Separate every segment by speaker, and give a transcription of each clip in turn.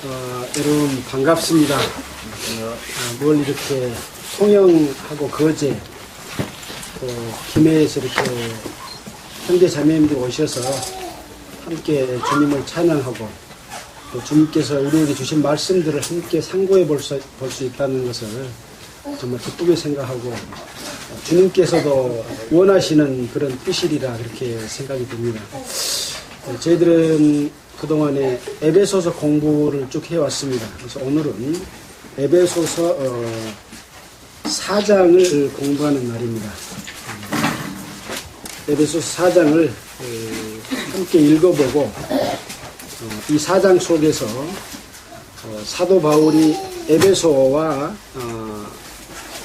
Speaker 1: 여러분 반갑습니다. 뭘 이렇게 송영하고 거제 또 김해에서 이렇게 형제 자매님들 오셔서 함께 주님을 찬양하고 또 주님께서 우리에게 주신 말씀들을 함께 상고해 볼 수 있다는 것을 정말 기쁘게 생각하고 주님께서도 원하시는 그런 뜻이리라 그렇게 생각이 듭니다. 저희들은 그동안에 에베소서 공부를 쭉 해왔습니다. 그래서 오늘은 에베소서 4장을 공부하는 날입니다. 에베소서 4장을 함께 읽어보고 이 4장 속에서 사도 바울이 에베소와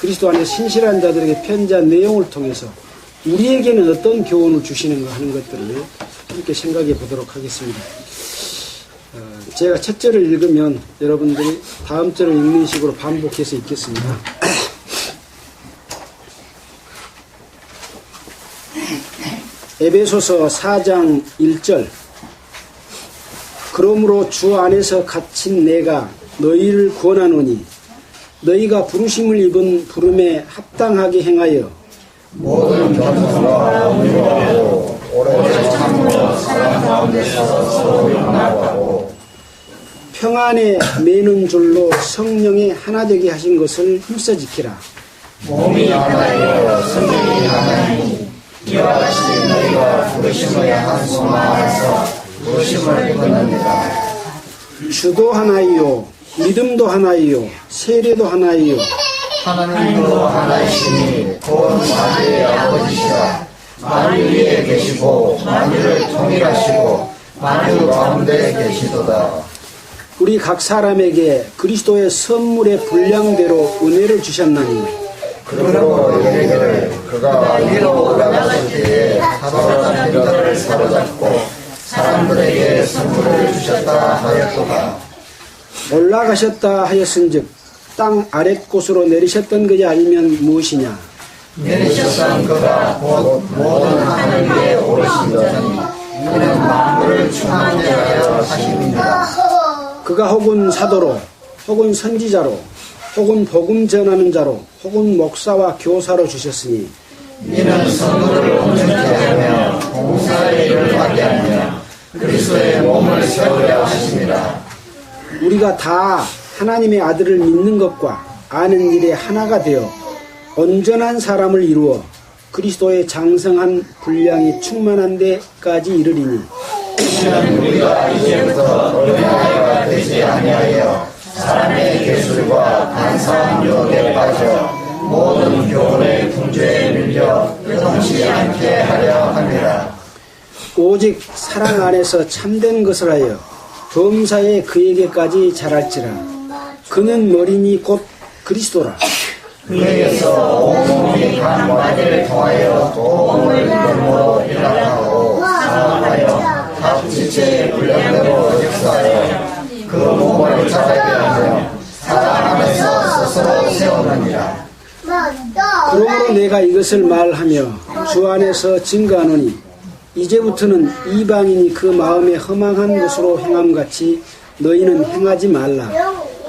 Speaker 1: 그리스도 안에 신실한 자들에게 편지한 내용을 통해서 우리에게는 어떤 교훈을 주시는가 하는 것들을 함께 생각해 보도록 하겠습니다. 제가 첫 절을 읽으면 여러분들이 다음 절을 읽는 식으로 반복해서 읽겠습니다. 에베소서 4장 1절. 그러므로 주 안에서 갇힌 내가 너희를 권하노니 너희가 부르심을 입은 부름에 합당하게 행하여
Speaker 2: 모든 겸손과 온유하고 오래 참고 사랑 가운데서 서로 용납하고
Speaker 1: 평안에 매는 줄로 성령이 하나 되게 하신 것을 힘써 지키라.
Speaker 2: 몸이 하나이요 성령이 하나이니 이와 같이 너희가 부르심을 향한 소망 안에서 부르심을 입었느니라.
Speaker 1: 주도 하나이요 믿음도 하나이요 세례도 하나이요
Speaker 2: 하나님도 하나이시니 곧 만유의 아버지시라. 만유 위에 계시고 만유를 통일하시고 만유 가운데 계시도다.
Speaker 1: 우리 각 사람에게 그리스도의 선물의 분량대로 은혜를 주셨나니
Speaker 2: 그러므로 이르기를 그가 위로 올라가실 때에 사로잡힌 자들을 사로잡고 사람들에게 선물을 주셨다 하였도다.
Speaker 1: 올라가셨다 하였은즉 땅 아랫곳으로 내리셨던 것이 아니면 무엇이냐.
Speaker 2: 내리셨던 그가 곧 모든 하늘 위에 오르신 자니 이는 만물을 충만케 하여 하심이니라.
Speaker 1: 그가 혹은 사도로 혹은 선지자로 혹은 복음 전하는 자로 혹은 목사와 교사로 주셨으니
Speaker 2: 이는 선물을 온전케 하며 공사의 일을 하게 하며 그리스도의 몸을 세우려 하심이라.
Speaker 1: 우리가 다 하나님의 아들을 믿는 것과 아는 일에 하나가 되어 온전한 사람을 이루어 그리스도의 장성한 분량이 충만한 데까지 이르리니
Speaker 2: 이는 우리가 이제부터 어린아이가 되지 아니하여 사람의 예술과 간사한 유혹에 빠져 모든 교훈의 풍조에 밀려 끝없이 않게 하려 합니다.
Speaker 1: 오직 사랑 안에서 참된 것을 하여 범사에 그에게까지 자랄지라. 그는 머리니 곧 그리스도라.
Speaker 2: 그에게서 온몸이 한 마디를 통하여 도움을 이름으로 일어나고 사랑하여 각 지체의 분량대로 역사하여 그 몸을 자라게 하며 사랑 안에서 스스로 세우느니라.
Speaker 1: 그러므로 내가 이것을 말하며 주 안에서 증거하노니 이제부터는 이방인이 그 마음에 허망한 것으로 행함같이 너희는 행하지 말라.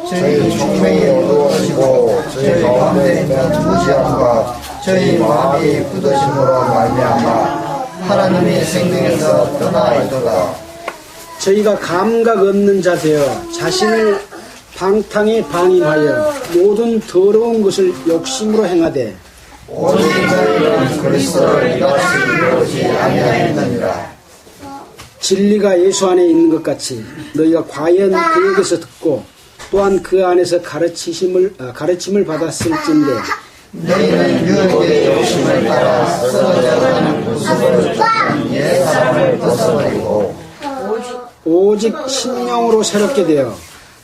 Speaker 2: 저희 총명이 어두워지고 저희 가운데 있는 무지함과 저희 마음이 굳어짐으로 말미암아 하나님의 생명에서 떠나 있도다.
Speaker 1: 저희가 감각 없는 자 되어 자신을 방탕에 방임하여 모든 더러운 것을 욕심으로 행하되
Speaker 2: 오직 너희는 그리스도를 이같이 이루지 아니하였느니라.
Speaker 1: 진리가 예수 안에 있는 것 같이 너희가 과연 그에게서 듣고 또한 그 안에서 가르침을 받았을진데
Speaker 2: 너희는 유혹의 욕심을 따라 쓰러져가는 모습을 쫓는 옛 사람을 벗어버리고
Speaker 1: 오직 신령으로 새롭게 되어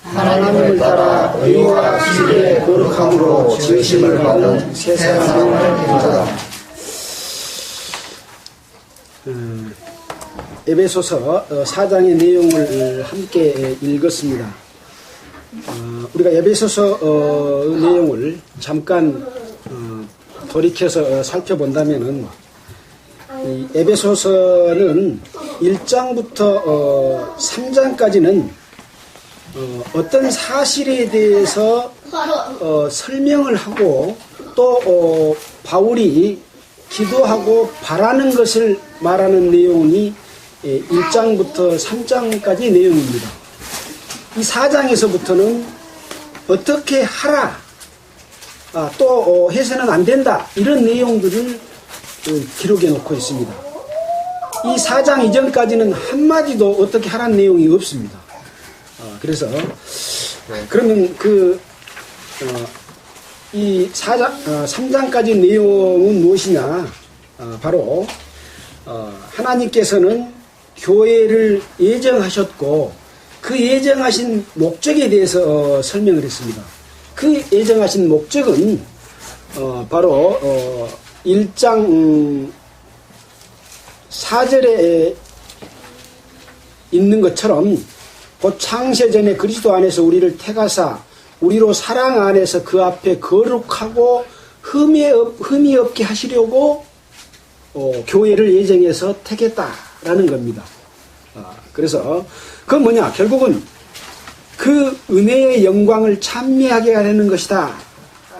Speaker 2: 하나님을 따라 의와 진리의 거룩함으로 지으심을 받은 새 사람을 이루다.
Speaker 1: 에베소서 4장의 내용을 함께 읽었습니다. 우리가 에베소서 내용을 잠깐 돌이켜서 살펴본다면은 이 에베소서는 1장부터 3장까지는 어떤 사실에 대해서 설명을 하고 또 바울이 기도하고 바라는 것을 말하는 내용이 1장부터 3장까지 내용입니다. 이 4장에서부터는 어떻게 하라, 또 해서는 안 된다, 이런 내용들을 기록해 놓고 있습니다. 이 4장 이전까지는 한마디도 어떻게 하라는 내용이 없습니다. 그래서 그러면 이 3장까지 내용은 무엇이냐? 바로 하나님께서는 교회를 예정하셨고 그 예정하신 목적에 대해서 설명을 했습니다. 그 예정하신 목적은 바로 1장 4절에 있는 것처럼 곧 창세전에 그리스도 안에서 우리를 택하사 우리로 사랑 안에서 그 앞에 거룩하고 흠이 없게 하시려고 교회를 예정해서 택했다라는 겁니다. 그래서 그건 뭐냐? 결국은 그 은혜의 영광을 찬미하게 하려는 것이다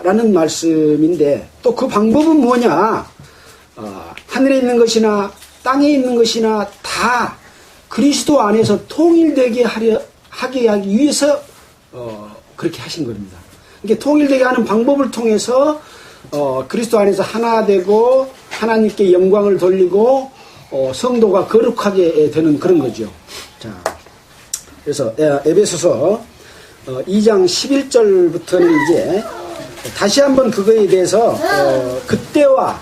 Speaker 1: 라는 말씀인데, 또 그 방법은 뭐냐? 하늘에 있는 것이나 땅에 있는 것이나 다 그리스도 안에서 통일되게 하게 하기 위해서 그렇게 하신 겁니다. 이게 통일되게 하는 방법을 통해서 그리스도 안에서 하나 되고 하나님께 영광을 돌리고 성도가 거룩하게 되는 그런 거죠. 자, 그래서 에베소서 2장 11절부터는 이제 다시 한번 그거에 대해서 그때와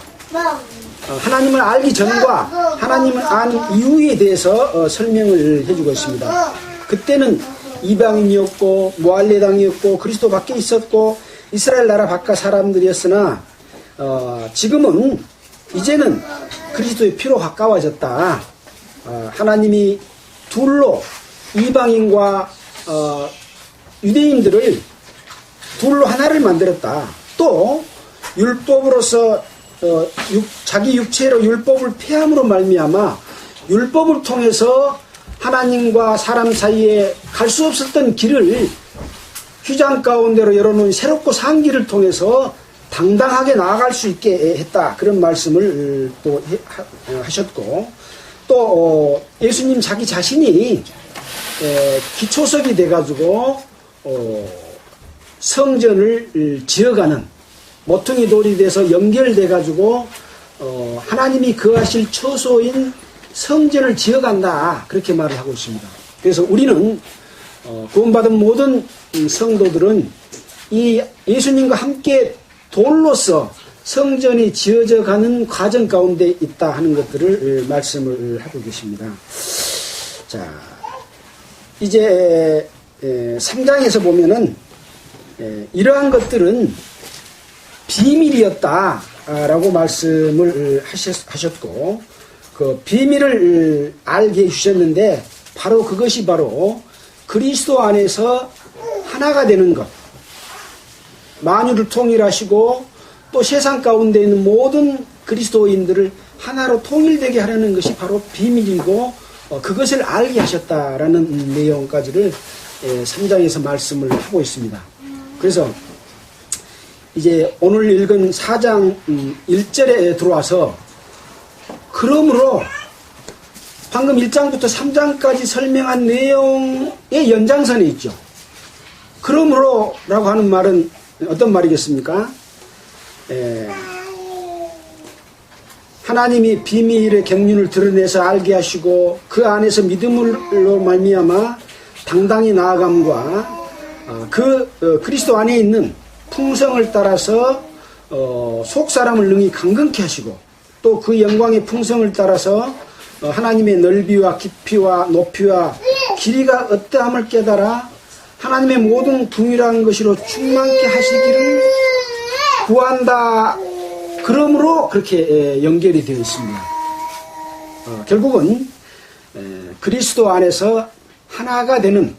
Speaker 1: 하나님을 알기 전과 하나님을 안 이후에 대해서 설명을 해주고 있습니다. 그때는 이방인이었고 모할레 당이었고 그리스도 밖에 있었고 이스라엘 나라 바깥 사람들이었으나 지금은 이제는 그리스도의 피로 가까워졌다. 하나님이 둘로 이방인과 유대인들을 둘로 하나를 만들었다. 또 율법으로서 자기 육체로 율법을 폐함으로 말미암아 율법을 통해서 하나님과 사람 사이에 갈 수 없었던 길을 휘장 가운데로 열어놓은 새롭고 산 길을 통해서 당당하게 나아갈 수 있게 했다. 그런 말씀을 또 하셨고, 또 예수님 자기 자신이 기초석이 돼가지고 성전을 지어가는 모퉁이 돌이 돼서 연결돼가지고 하나님이 거하실 처소인 성전을 지어간다, 그렇게 말을 하고 있습니다. 그래서 우리는 구원받은 모든 성도들은 이 예수님과 함께 돌로서 성전이 지어져 가는 과정 가운데 있다 하는 것들을 말씀을 하고 계십니다. 자, 이제 3장에서 보면은 이러한 것들은 비밀이었다라고 말씀을 하셨고, 그 비밀을 알게 해주셨는데 바로 그것이 바로 그리스도 안에서 하나가 되는 것, 만유를 통일하시고 또 세상 가운데 있는 모든 그리스도인들을 하나로 통일되게 하려는 것이 바로 비밀이고 그것을 알게 하셨다라는 내용까지를 3장에서 말씀을 하고 있습니다. 그래서 이제 오늘 읽은 4장 1절에 들어와서, 그러므로 방금 1장부터 3장까지 설명한 내용의 연장선에 있죠. 그러므로 라고 하는 말은 어떤 말이겠습니까? 하나님이 비밀의 경륜을 드러내서 알게 하시고 그 안에서 믿음으로 말미암아 당당히 나아감과 그리스도 안에 있는 풍성을 따라서 속사람을 능히 강건케 하시고 또 그 영광의 풍성을 따라서 하나님의 넓이와 깊이와 높이와 길이가 어떠함을 깨달아 하나님의 모든 동일한 것으로 충만케 하시기를 구한다. 그러므로 그렇게 연결이 되어 있습니다. 결국은 그리스도 안에서 하나가 되는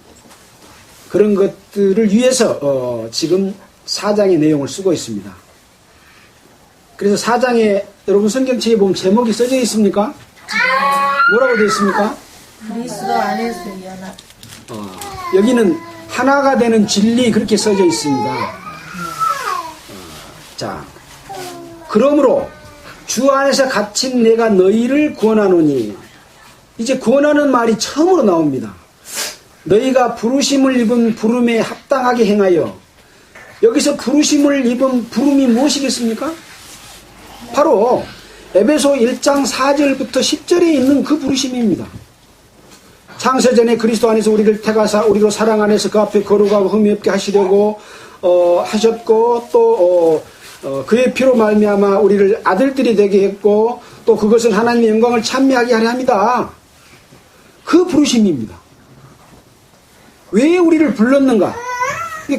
Speaker 1: 그런 것들을 위해서 지금 4장의 내용을 쓰고 있습니다. 그래서 4장에 여러분 성경책에 보면 제목이 써져 있습니까? 뭐라고 되어 있습니까?
Speaker 3: 그리스도 안에서 연합.
Speaker 1: 여기는 하나가 되는 진리 그렇게 써져 있습니다. 자, 그러므로 주 안에서 갇힌 내가 너희를 구원하노니, 이제 구원하는 말이 처음으로 나옵니다. 너희가 부르심을 입은 부름에 합당하게 행하여. 여기서 부르심을 입은 부름이 무엇이겠습니까? 바로 에베소 1장 4절부터 10절에 있는 그 부르심입니다. 창세전에 그리스도 안에서 우리를 택하사 우리로 사랑 안에서 그 앞에 거룩하고 흠이 없게 하시려고 하셨고, 또 그의 피로 말미암아 우리를 아들들이 되게 했고, 또 그것은 하나님의 영광을 찬미하게 하려 합니다. 그 부르심입니다. 왜 우리를 불렀는가?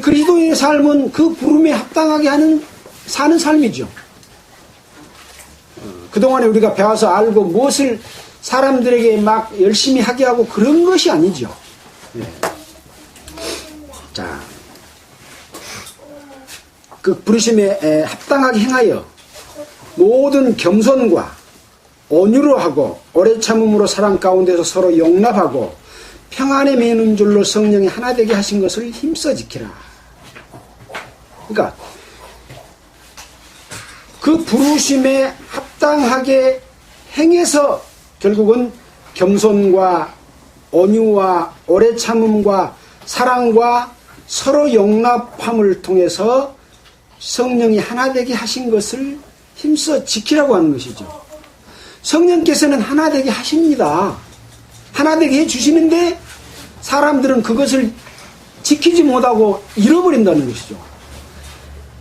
Speaker 1: 그리스도의 삶은 그 부름에 합당하게 사는 삶이죠. 그동안에 우리가 배워서 알고 무엇을 사람들에게 막 열심히 하게 하고 그런 것이 아니죠. 네. 자, 그 부르심에 합당하게 행하여 모든 겸손과 온유로 하고 오래 참음으로 사랑 가운데서 서로 용납하고 평안에 매는 줄로 성령이 하나 되게 하신 것을 힘써 지키라. 그러니까 그 부르심에 합당하게 행해서 결국은 겸손과 온유와 오래 참음과 사랑과 서로 용납함을 통해서 성령이 하나 되게 하신 것을 힘써 지키라고 하는 것이죠. 성령께서는 하나 되게 하십니다. 하나 되게 해주시는데 사람들은 그것을 지키지 못하고 잃어버린다는 것이죠.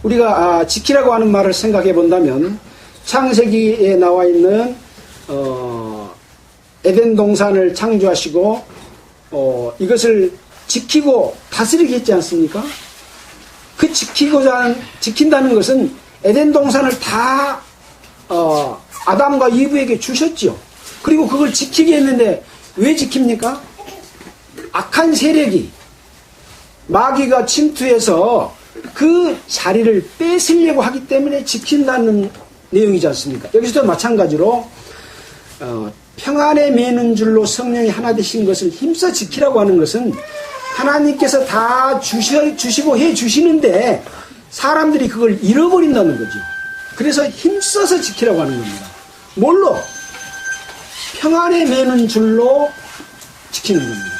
Speaker 1: 우리가 지키라고 하는 말을 생각해 본다면 창세기에 나와 있는 에덴 동산을 창조하시고 이것을 지키고 다스리게 했지 않습니까? 그 지킨다는 것은 에덴 동산을 다 아담과 이브에게 주셨죠. 그리고 그걸 지키게 했는데 왜 지킵니까? 악한 세력이, 마귀가 침투해서 그 자리를 뺏으려고 하기 때문에 지킨다는 내용이지 않습니까? 여기서도 마찬가지로 평안에 매는 줄로 성령이 하나 되신 것을 힘써 지키라고 하는 것은 하나님께서 다 주시고 해주시는데 사람들이 그걸 잃어버린다는 거죠. 그래서 힘써서 지키라고 하는 겁니다. 뭘로? 평안에 매는 줄로 지키는 겁니다.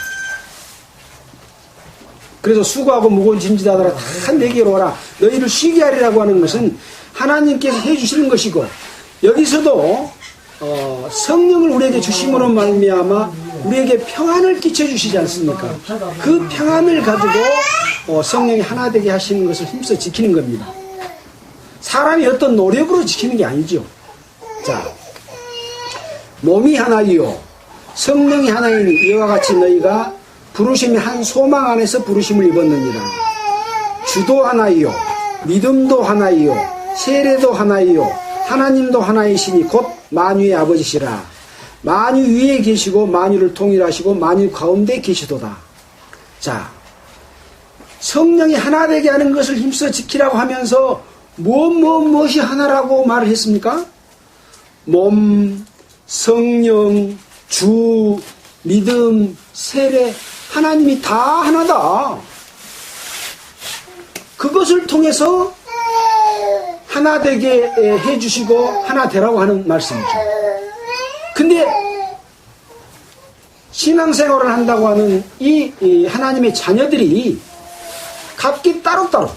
Speaker 1: 그래서 수고하고 무거운 짐지다더라 다 내게로 오라. 너희를 쉬게 하리라고 하는 것은 하나님께서 해주시는 것이고, 여기서도 성령을 우리에게 주심으로 말미암아 우리에게 평안을 끼쳐주시지 않습니까? 그 평안을 가지고 성령이 하나 되게 하시는 것을 힘써 지키는 겁니다. 사람이 어떤 노력으로 지키는 게 아니죠. 자, 몸이 하나이요 성령이 하나이니 이와 같이 너희가 부르심이 한 소망 안에서 부르심을 입었느니라. 주도 하나이요 믿음도 하나이요 세례도 하나이요 하나님도 하나이시니 곧 만유의 아버지시라. 만유 위에 계시고 만유를 통일하시고 만유 가운데 계시도다. 자, 성령이 하나 되게 하는 것을 힘써 지키라고 하면서 무엇이 하나라고 말을 했습니까? 몸, 성령, 주, 믿음, 세례, 하나님이 다 하나다. 그것을 통해서 하나 되게 해주시고 하나 되라고 하는 말씀이죠. 근데 신앙생활을 한다고 하는 이 하나님의 자녀들이 각기 따로따로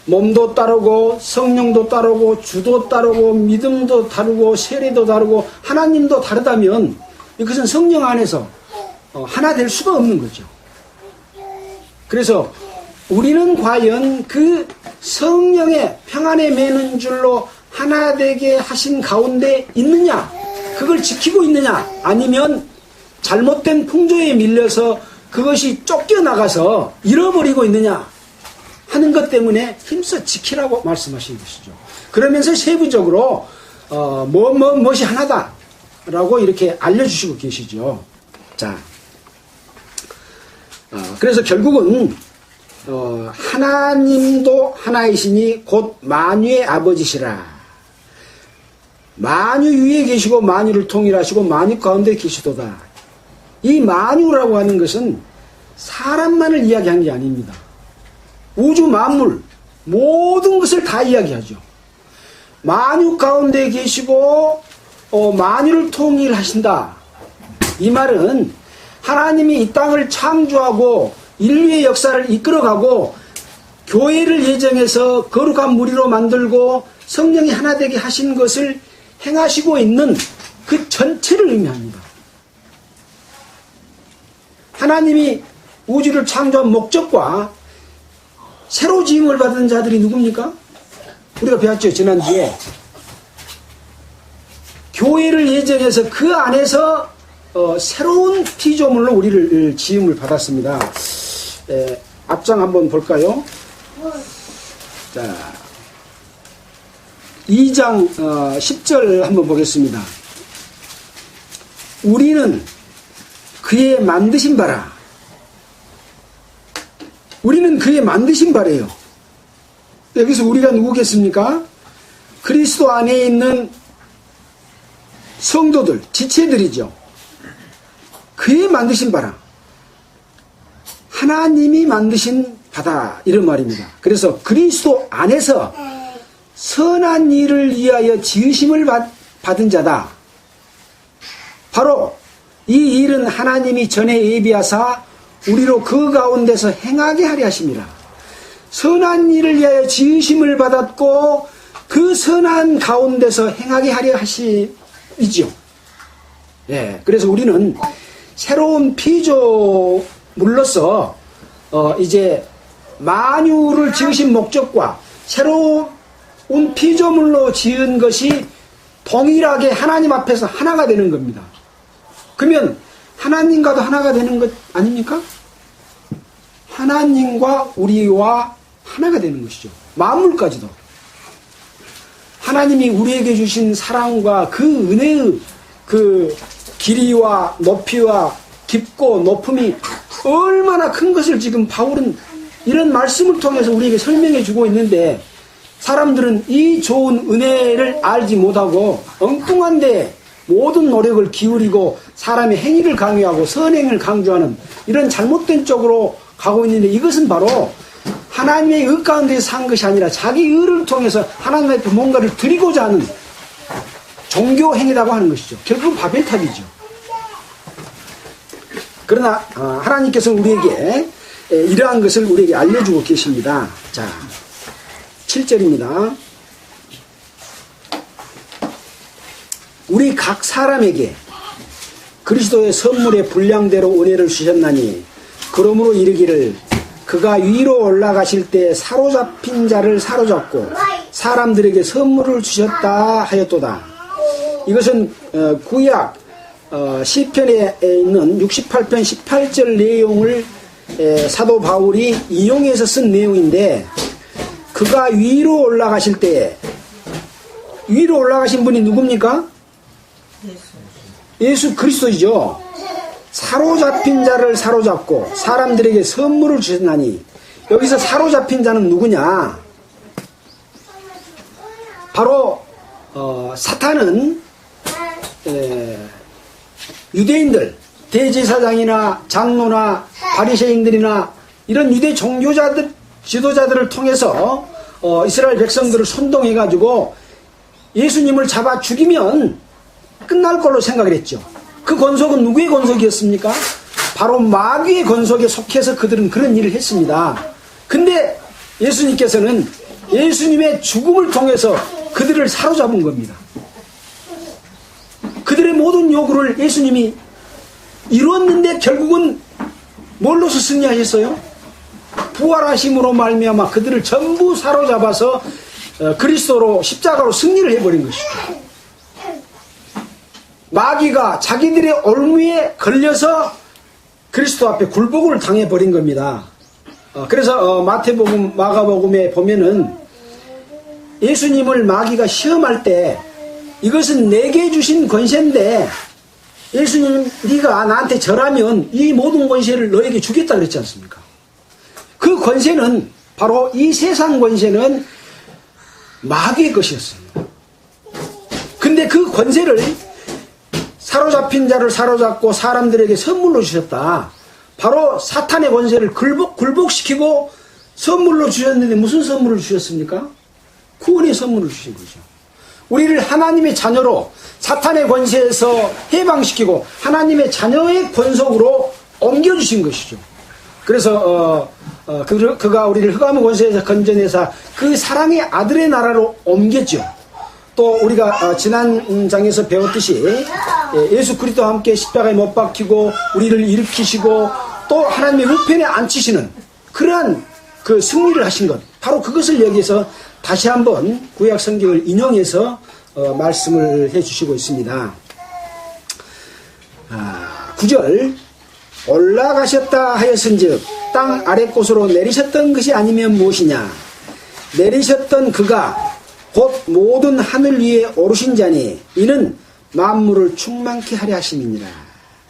Speaker 1: 몸도 따르고 성령도 따르고 주도 따르고 믿음도 다르고 세례도 다르고 하나님도 다르다면 이것은 성령 안에서 하나 될 수가 없는 거죠. 그래서 우리는 과연 그 성령의 평안에 매는 줄로 하나 되게 하신 가운데 있느냐, 그걸 지키고 있느냐, 아니면 잘못된 풍조에 밀려서 그것이 쫓겨나가서 잃어버리고 있느냐 하는 것 때문에 힘써 지키라고 말씀하신 것이죠. 그러면서 세부적으로 무엇이 하나다 라고 이렇게 알려주시고 계시죠. 자, 그래서 결국은 하나님도 하나이시니 곧 만유의 아버지시라. 만유 위에 계시고 만유를 통일하시고 만유 가운데 계시도다. 이 만유라고 하는 것은 사람만을 이야기한 게 아닙니다. 우주 만물 모든 것을 다 이야기하죠. 만유 가운데 계시고 만유를 통일하신다. 이 말은 하나님이 이 땅을 창조하고 인류의 역사를 이끌어가고 교회를 예정해서 거룩한 무리로 만들고 성령이 하나 되게 하신 것을 행하시고 있는 그 전체를 의미합니다. 하나님이 우주를 창조한 목적과 새로 지음을 받은 자들이 누굽니까? 우리가 배웠죠, 지난주에. 교회를 예정해서 그 안에서 새로운 피조물로 우리를 지음을 받았습니다. 앞장 한번 볼까요? 자, 2장 10절 한번 보겠습니다. 우리는 그의 만드신 바라. 우리는 그의 만드신 바래요. 여기서 우리가 누구겠습니까? 그리스도 안에 있는 성도들, 지체들이죠. 그의 만드신 바라. 하나님이 만드신 바다, 이런 말입니다. 그래서 그리스도 안에서 선한 일을 위하여 지으심을 받은 자다. 바로 이 일은 하나님이 전에 예비하사 우리로 그 가운데서 행하게 하려 하심이라. 선한 일을 위하여 지으심을 받았고 그 선한 가운데서 행하게 하려 하심이죠. 예, 그래서 우리는 새로운 피조물로서 이제 만유를 지으신 목적과 새로운 피조물로 지은 것이 동일하게 하나님 앞에서 하나가 되는 겁니다. 그러면 하나님과도 하나가 되는 것 아닙니까? 하나님과 우리와 하나가 되는 것이죠. 만물까지도. 하나님이 우리에게 주신 사랑과 그 은혜의 그 길이와 높이와 깊고 높음이 얼마나 큰 것을 지금 바울은 이런 말씀을 통해서 우리에게 설명해 주고 있는데, 사람들은 이 좋은 은혜를 알지 못하고 엉뚱한데 모든 노력을 기울이고 사람의 행위를 강요하고 선행을 강조하는 이런 잘못된 쪽으로 가고 있는데, 이것은 바로 하나님의 의 가운데서 산 것이 아니라 자기 의를 통해서 하나님 앞에 뭔가를 드리고자 하는 종교 행위라고 하는 것이죠. 결국은 바벨탑이죠. 그러나 하나님께서는 우리에게 이러한 것을 우리에게 알려주고 계십니다. 자, 7절입니다. 우리 각 사람에게 그리스도의 선물의 분량대로 은혜를 주셨나니, 그러므로 이르기를 그가 위로 올라가실 때 사로잡힌 자를 사로잡고 사람들에게 선물을 주셨다 하였도다. 이것은 구약 시편에 있는 68편 18절 내용을 사도 바울이 인용해서 쓴 내용인데, 그가 위로 올라가실 때, 위로 올라가신 분이 누굽니까? 예수 그리스도이죠. 사로잡힌 자를 사로잡고 사람들에게 선물을 주셨나니, 여기서 사로잡힌 자는 누구냐? 바로 사탄은 유대인들, 대제사장이나 장로나 바리새인들이나 이런 유대 종교자들, 지도자들을 통해서 이스라엘 백성들을 선동해가지고 예수님을 잡아 죽이면 끝날 걸로 생각을 했죠. 그 권속은 누구의 권속이었습니까? 바로 마귀의 권속에 속해서 그들은 그런 일을 했습니다. 근데 예수님께서는 예수님의 죽음을 통해서 그들을 사로잡은 겁니다. 그들의 모든 요구를 예수님이 이루었는데 결국은 뭘로서 승리하셨어요? 부활하심으로 말미암아 그들을 전부 사로잡아서 그리스도로 십자가로 승리를 해버린 것이죠. 마귀가 자기들의 올무에 걸려서 그리스도 앞에 굴복을 당해버린 겁니다. 그래서 마태복음, 마가복음에 보면은 예수님을 마귀가 시험할 때 이것은 내게 주신 권세인데 예수님 네가 나한테 절하면 이 모든 권세를 너에게 주겠다 그랬지 않습니까? 그 권세는 바로 이 세상 권세는 마귀의 것이었습니다. 근데 그 권세를 사로잡힌 자를 사로잡고 사람들에게 선물로 주셨다. 바로 사탄의 권세를 굴복시키고 선물로 주셨는데 무슨 선물을 주셨습니까? 구원의 선물을 주신 거죠. 우리를 하나님의 자녀로 사탄의 권세에서 해방시키고 하나님의 자녀의 권속으로 옮겨주신 것이죠. 그래서 그가 우리를 흑암의 권세에서 건져내사 그 사랑의 아들의 나라로 옮겼죠. 또 우리가 지난 장에서 배웠듯이 예수 그리스도와 함께 십자가에 못 박히고 우리를 일으키시고 또 하나님의 우편에 앉히시는 그러한 그 승리를 하신 것, 바로 그것을 여기서 다시 한번 구약 성경을 인용해서 말씀을 해주시고 있습니다. 9절 올라가셨다 하였은즉 땅 아래 곳으로 내리셨던 것이 아니면 무엇이냐. 내리셨던 그가 곧 모든 하늘 위에 오르신 자니 이는 만물을 충만케 하려 하심이니라.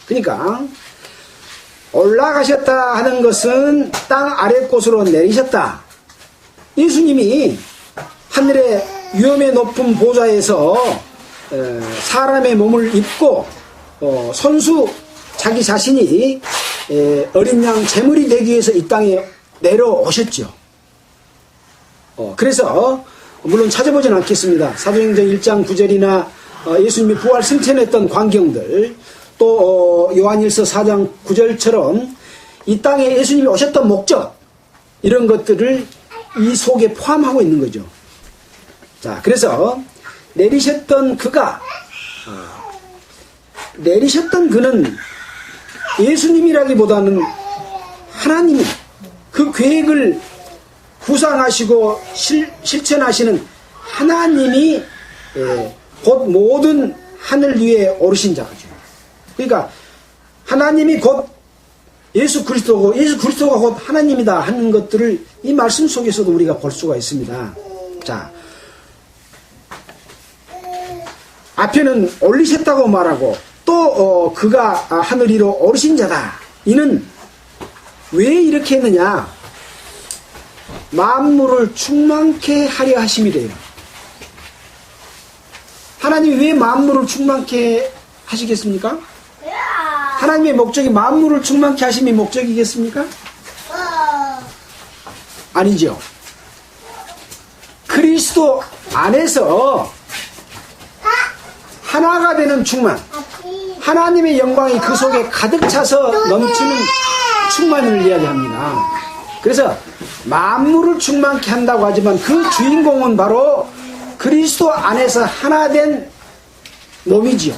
Speaker 1: 그러니까 올라가셨다 하는 것은 땅 아래 곳으로 내리셨다. 예수님이 하늘의 위엄의 높은 보좌에서 사람의 몸을 입고 손수 자기 자신이 어린 양 제물이 되기 위해서 이 땅에 내려오셨죠. 그래서 물론 찾아보지는 않겠습니다. 사도행전 1장 9절이나 예수님이 부활 승천했던 광경들, 또 요한일서 4장 9절처럼 이 땅에 예수님이 오셨던 목적, 이런 것들을 이 속에 포함하고 있는 거죠. 자, 그래서 내리셨던 그가, 내리셨던 그는 예수님이라기보다는 하나님이 그 계획을 구상하시고 실천하시는 하나님이 곧 모든 하늘 위에 오르신 자죠. 그러니까 하나님이 곧 예수 그리스도고 예수 그리스도가 곧 하나님이다 하는 것들을 이 말씀 속에서도 우리가 볼 수가 있습니다. 자, 앞에는 올리셨다고 말하고 또 그가 하늘 위로 오르신 자다. 이는 왜 이렇게 했느냐? 만물을 충만케 하려 하심이래요. 하나님이 왜 만물을 충만케 하시겠습니까? 하나님의 목적이 만물을 충만케 하심이 목적이겠습니까? 아니죠. 그리스도 안에서 하나가 되는 충만, 하나님의 영광이 그 속에 가득 차서 넘치는 충만을 이야기합니다. 그래서 만물을 충만케 한다고 하지만 그 주인공은 바로 그리스도 안에서 하나 된 몸이지요.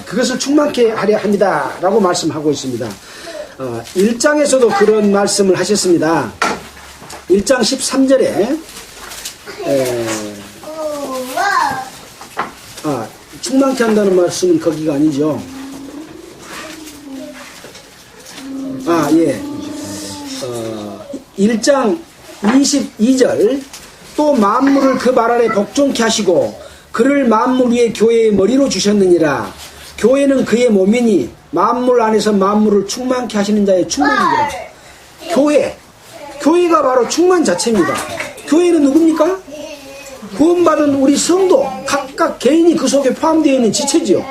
Speaker 1: 그것을 충만케 하려 합니다 라고 말씀하고 있습니다. 1장에서도 그런 말씀을 하셨습니다. 1장 13절에 충만케 한다는 말씀은 거기가 아니죠. 1장 22절 또 만물을 그 발 아래 복종케 하시고 그를 만물 위에 교회의 머리로 주셨느니라. 교회는 그의 몸이니 만물 안에서 만물을 충만케 하시는 자의 충만이니라. 교회가 바로 충만 자체입니다. 교회는 누굽니까? 구원받은 우리 성도 각각 개인이 그 속에 포함되어 있는 지체지요.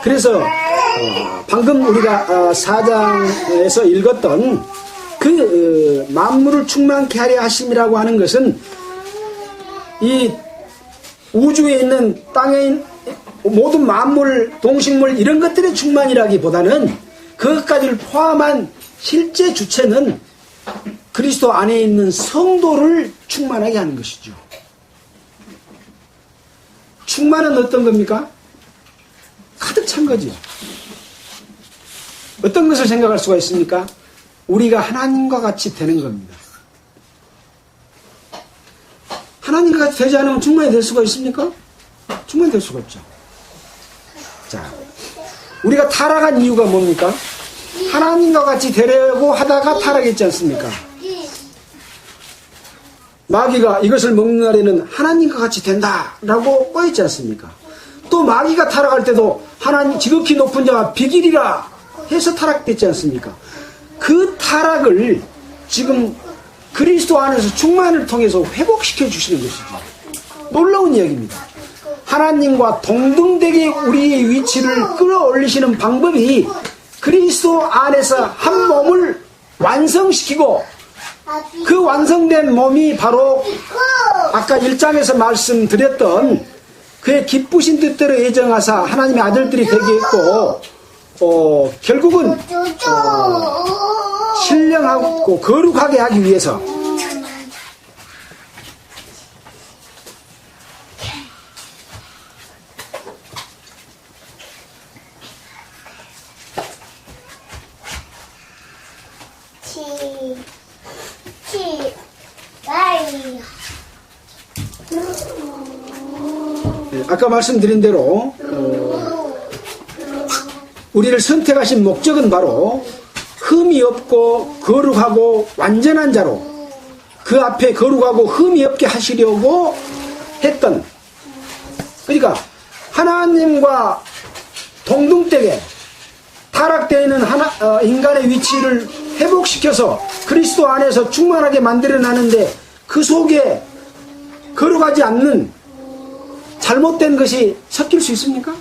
Speaker 1: 그래서 방금 우리가 4장에서 읽었던 그 만물을 충만케 하려 하심이라고 하는 것은 이 우주에 있는 땅에 있는 모든 만물, 동식물 이런 것들의 충만이라기보다는 그것까지를 포함한 실제 주체는 그리스도 안에 있는 성도를 충만하게 하는 것이죠. 충만은 어떤 겁니까? 가득 찬 거죠. 어떤 것을 생각할 수가 있습니까? 우리가 하나님과 같이 되는 겁니다. 하나님과 같이 되지 않으면 충만이 될 수가 있습니까? 충만이 될 수가 없죠. 자, 우리가 타락한 이유가 뭡니까? 하나님과 같이 되려고 하다가 타락했지 않습니까? 마귀가 이것을 먹는 날에는 하나님과 같이 된다라고 꼬였지 않습니까? 또 마귀가 타락할 때도 하나님 지극히 높은 자가 비길이라 해서 타락됐지 않습니까? 그 타락을 지금 그리스도 안에서 충만을 통해서 회복시켜 주시는 것이죠. 놀라운 이야기입니다. 하나님과 동등되게 우리의 위치를 끌어올리시는 방법이 그리스도 안에서 한 몸을 완성시키고 그 완성된 몸이 바로 아까 1장에서 말씀드렸던 그의 기쁘신 뜻대로 예정하사 하나님의 아들들이 되게 했고 결국은 신령하고 거룩하게 하기 위해서 아까 말씀드린 대로 우리를 선택하신 목적은 바로 흠이 없고 거룩하고 완전한 자로 그 앞에 거룩하고 흠이 없게 하시려고 했던, 그러니까 하나님과 동등되게 타락되어 있는 인간의 위치를 회복시켜서 그리스도 안에서 충만하게 만들어내는데 그 속에 거룩하지 않는 잘못된 것이 섞일 수 있습니까?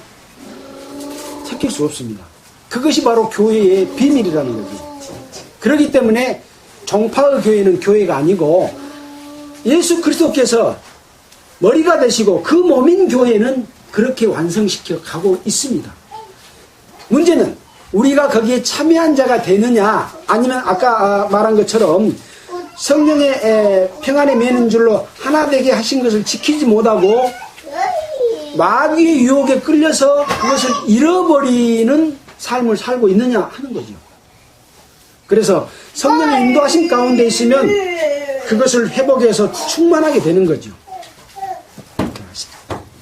Speaker 1: 섞일 수 없습니다. 그것이 바로 교회의 비밀이라는 거죠. 그렇기 때문에 종파의 교회는 교회가 아니고 예수 그리스도께서 머리가 되시고 그 몸인 교회는 그렇게 완성시켜 가고 있습니다. 문제는 우리가 거기에 참여한 자가 되느냐, 아니면 아까 말한 것처럼 성령의 평안에 매는 줄로 하나 되게 하신 것을 지키지 못하고 마귀의 유혹에 끌려서 그것을 잃어버리는 삶을 살고 있느냐 하는 거죠. 그래서 성령의 인도하신 가운데 있으면 그것을 회복해서 충만하게 되는 거죠.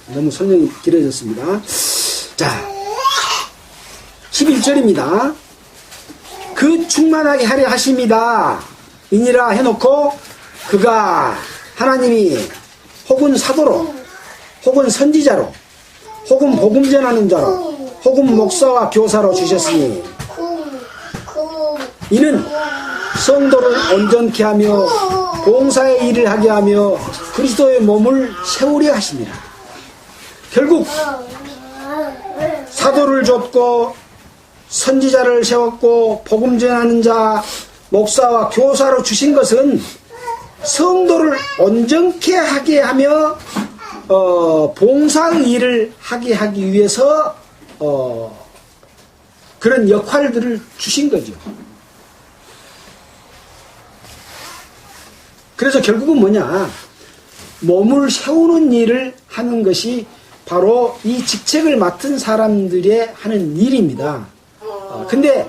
Speaker 1: 너무 설명이 길어졌습니다. 자, 11절입니다. 그 충만하게 하려 하십니다. 이니라 해놓고 그가 하나님이 혹은 사도로 혹은 선지자로 혹은 복음 전하는 자로 혹은 목사와 교사로 주셨으니 이는 성도를 온전케 하며 봉사의 일을 하게 하며 그리스도의 몸을 세우려 하십니다. 결국 사도를 줬고 선지자를 세웠고 복음 전하는 자 목사와 교사로 주신 것은 성도를 온전케 하게 하며 봉사의 일을 하게 하기 위해서 그런 역할들을 주신 거죠. 그래서 결국은 뭐냐, 몸을 세우는 일을 하는 것이 바로 이 직책을 맡은 사람들의 하는 일입니다. 근데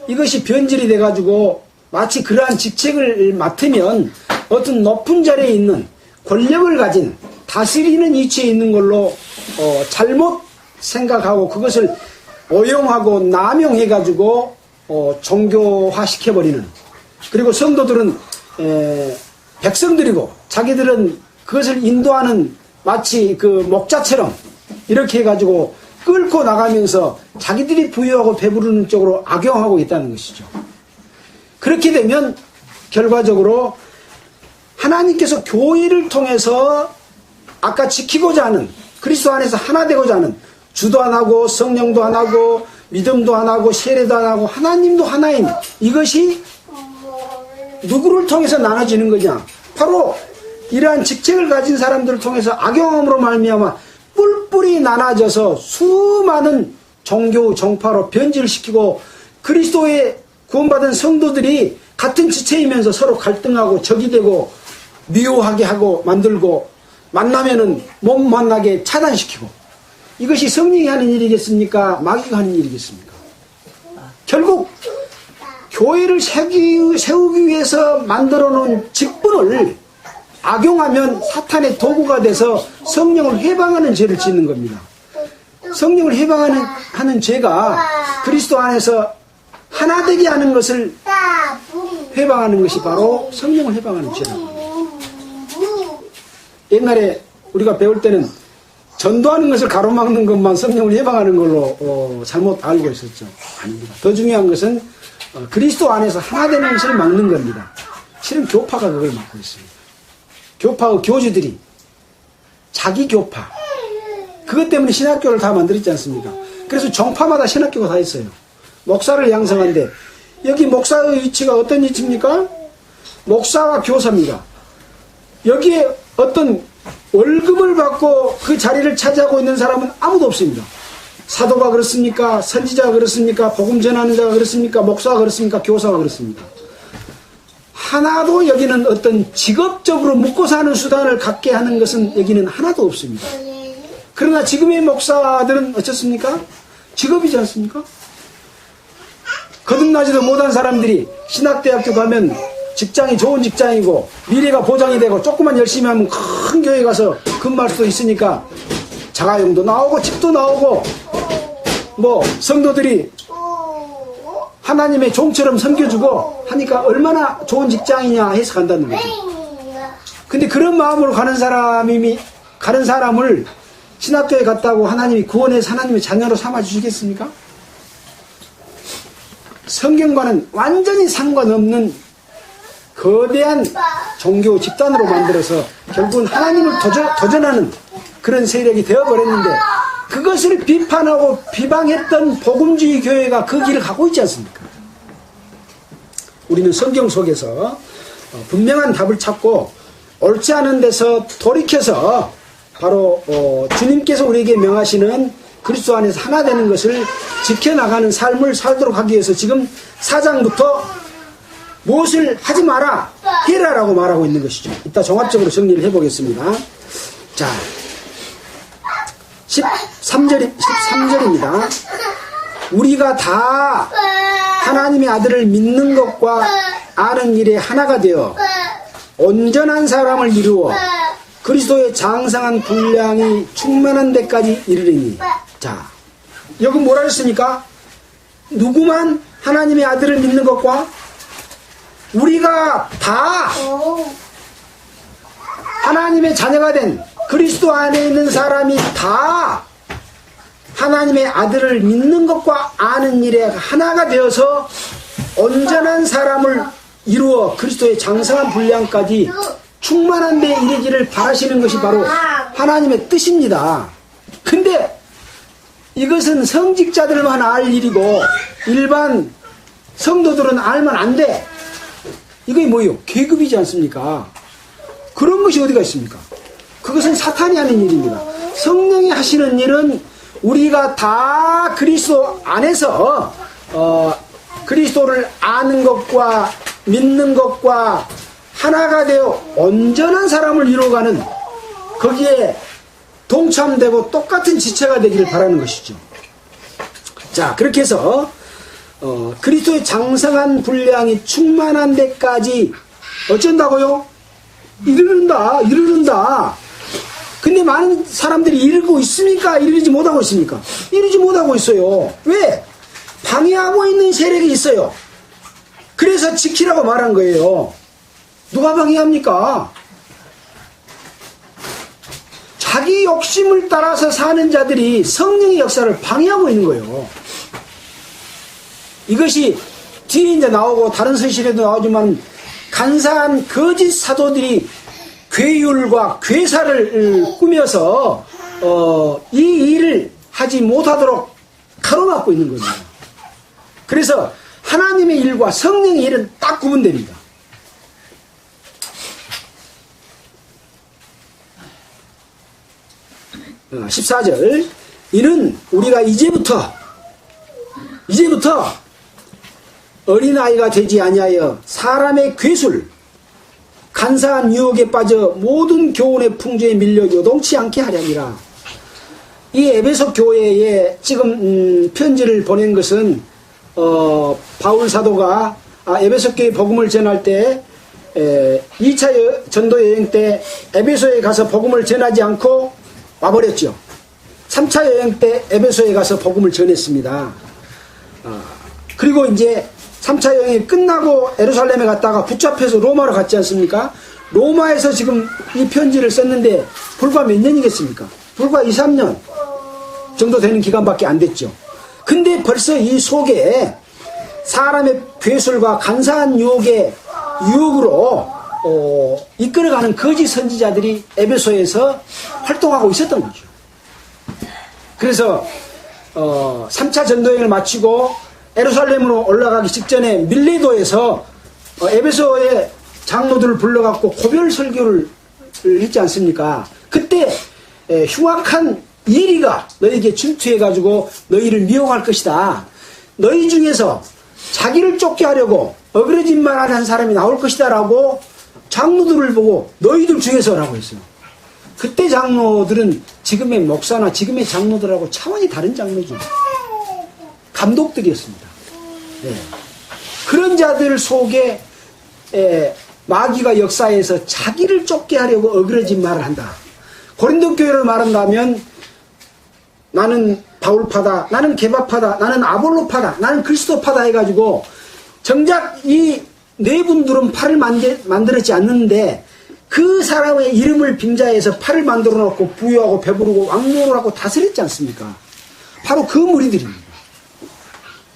Speaker 1: 이것이 변질이 돼가지고 마치 그러한 직책을 맡으면 어떤 높은 자리에 있는 권력을 가진 다스리는 위치에 있는 걸로 잘못 생각하고 그것을 오용하고 남용해가지고 종교화시켜버리는, 그리고 성도들은 백성들이고 자기들은 그것을 인도하는 마치 그 목자처럼 이렇게 해가지고 끌고 나가면서 자기들이 부유하고 배부르는 쪽으로 악용하고 있다는 것이죠. 그렇게 되면 결과적으로 하나님께서 교회를 통해서 아까 지키고자 하는, 그리스도 안에서 하나 되고자 하는, 주도 하나고 성령도 하나고 믿음도 하나고 세례도 하나고 하나님도 하나인 이것이 누구를 통해서 나눠지는 거냐, 바로 이러한 직책을 가진 사람들을 통해서 악용함으로 말미암아 뿔뿔이 나눠져서 수많은 종교 종파로 변질시키고 그리스도의 구원받은 성도들이 같은 지체이면서 서로 갈등하고 적이 되고 미워하게 하고 만들고 만나면은 못 만나게 차단시키고, 이것이 성령이 하는 일이겠습니까? 마귀가 하는 일이겠습니까? 결국 교회를 세우기 위해서 만들어 놓은 직분을 악용하면 사탄의 도구가 돼서 성령을 해방하는 죄를 짓는 겁니다. 성령을 해방하는 죄가 그리스도 안에서 하나 되게 하는 것을 해방하는 것이 바로 성령을 해방하는 죄라고. 옛날에 우리가 배울 때는 전도하는 것을 가로막는 것만 성령을 해방하는 걸로 잘못 알고 있었죠. 아닙니다. 더 중요한 것은 그리스도 안에서 하나 되는 것을 막는 겁니다. 실은 교파가 그걸 막고 있습니다. 교파의 교주들이 자기 교파, 그것 때문에 신학교를 다 만들었지 않습니까? 그래서 종파마다 신학교가 다 있어요. 목사를 양성한데 여기 목사의 위치가 어떤 위치입니까? 목사와 교사입니다. 여기에 어떤 월급을 받고 그 자리를 차지하고 있는 사람은 아무도 없습니다. 사도가 그렇습니까? 선지자가 그렇습니까? 복음 전하는 자가 그렇습니까? 목사가 그렇습니까? 교사가 그렇습니까? 하나도 여기는 어떤 직업적으로 묵고 사는 수단을 갖게 하는 것은 여기는 하나도 없습니다. 그러나 지금의 목사들은 어떻습니까? 직업이지 않습니까? 거듭나지도 못한 사람들이 신학대학교 가면 직장이 좋은 직장이고 미래가 보장이 되고 조금만 열심히 하면 큰 교회 가서 근무할 수도 있으니까 자가용도 나오고 집도 나오고 뭐 성도들이 하나님의 종처럼 섬겨주고 하니까 얼마나 좋은 직장이냐 해서 간다는 거죠. 근데 그런 마음으로 가는 사람을 신학교에 갔다고 하나님이 구원해서 하나님의 자녀로 삼아주시겠습니까? 성경과는 완전히 상관없는 거대한 종교 집단으로 만들어서 결국은 하나님을 도전하는 그런 세력이 되어버렸는데 그것을 비판하고 비방했던 복음주의 교회가 그 길을 가고 있지 않습니까? 우리는 성경 속에서 분명한 답을 찾고 옳지 않은 데서 돌이켜서 바로 주님께서 우리에게 명하시는 그리스도 안에서 하나 되는 것을 지켜나가는 삶을 살도록 하기 위해서 지금 4장부터 무엇을 하지 마라, 해라라고 말하고 있는 것이죠. 이따 종합적으로 정리를 해보겠습니다. 자, 13절입니다. 우리가 다 하나님의 아들을 믿는 것과 아는 일에 하나가 되어 온전한 사람을 이루어 그리스도의 장성한 분량이 충만한 데까지 이르리니. 자, 여기 뭐라 했습니까? 누구만 하나님의 아들을 믿는 것과 우리가 다 하나님의 자녀가 된 그리스도 안에 있는 사람이 다 하나님의 아들을 믿는 것과 아는 일에 하나가 되어서 온전한 사람을 이루어 그리스도의 장성한 분량까지 충만한 데 이르기를 바라시는 것이 바로 하나님의 뜻입니다. 근데 이것은 성직자들만 알 일이고 일반 성도들은 알면 안 돼. 이게 뭐예요? 계급이지 않습니까? 그런 것이 어디가 있습니까? 그것은 사탄이 하는 일입니다. 성령이 하시는 일은 우리가 다 그리스도 안에서 그리스도를 아는 것과 믿는 것과 하나가 되어 온전한 사람을 이루어가는 거기에 동참되고 똑같은 지체가 되기를 바라는 것이죠. 자, 그렇게 해서 그리스도의 장성한 분량이 충만한 데까지 어쩐다고요? 이르는다. 근데 많은 사람들이 이르고 있습니까? 이르지 못하고 있습니까? 이르지 못하고 있어요. 왜? 방해하고 있는 세력이 있어요. 그래서 지키라고 말한 거예요. 누가 방해합니까? 자기 욕심을 따라서 사는 자들이 성령의 역사를 방해하고 있는 거예요. 이것이 뒤에 이제 나오고 다른 서실에도 나오지만 간사한 거짓 사도들이 괴율과 괴사를 꾸며서 이 일을 하지 못하도록 가로막고 있는 겁니다. 그래서 하나님의 일과 성령의 일은 딱 구분됩니다. 14절 이는 우리가 이제부터 어린아이가 되지 아니하여 사람의 괴술 간사한 유혹에 빠져 모든 교훈의 풍조에 밀려 요동치 않게 하려니라. 이 에베소 교회에 지금 편지를 보낸 것은 바울 사도가 에베소 교회 복음을 전할 때 2차 전도 여행 때 에베소에 가서 복음을 전하지 않고 와버렸죠. 3차 여행 때 에베소에 가서 복음을 전했습니다. 그리고 이제 3차 여행이 끝나고 예루살렘에 갔다가 붙잡혀서 로마로 갔지 않습니까? 로마에서 지금 이 편지를 썼는데 불과 몇 년이겠습니까? 불과 2, 3년 정도 되는 기간밖에 안 됐죠. 근데 벌써 이 속에 사람의 괴술과 간사한 유혹으로 이끌어가는 거짓 선지자들이 에베소에서 활동하고 있었던 거죠. 그래서 3차 전도여행을 마치고 예루살렘으로 올라가기 직전에 밀레도에서 에베소의 장로들을 불러갖고 고별 설교를 했지 않습니까? 그때 흉악한 이리가 너희에게 침투해가지고 너희를 미혹할 것이다. 너희 중에서 자기를 쫓게 하려고 어그러진 말 하는 사람이 나올 것이다 라고 장로들을 보고 너희들 중에서 라고 했어요. 그때 장로들은 지금의 목사나 지금의 장로들하고 차원이 다른 장로죠. 감독들이었습니다. 네. 그런 자들 속에 마귀가 역사에서 자기를 쫓게 하려고 어그러진 말을 한다. 고린도 교회를 말한다면 나는 바울파다, 나는 게바파다, 나는 아볼로파다, 나는 그리스도파다 해가지고 정작 이 네 분들은 팔을 만들었지 않는데 그 사람의 이름을 빙자해서 팔을 만들어 놓고 부유하고 배부르고 왕노를 하고 다스렸지 않습니까? 바로 그 무리들입니다.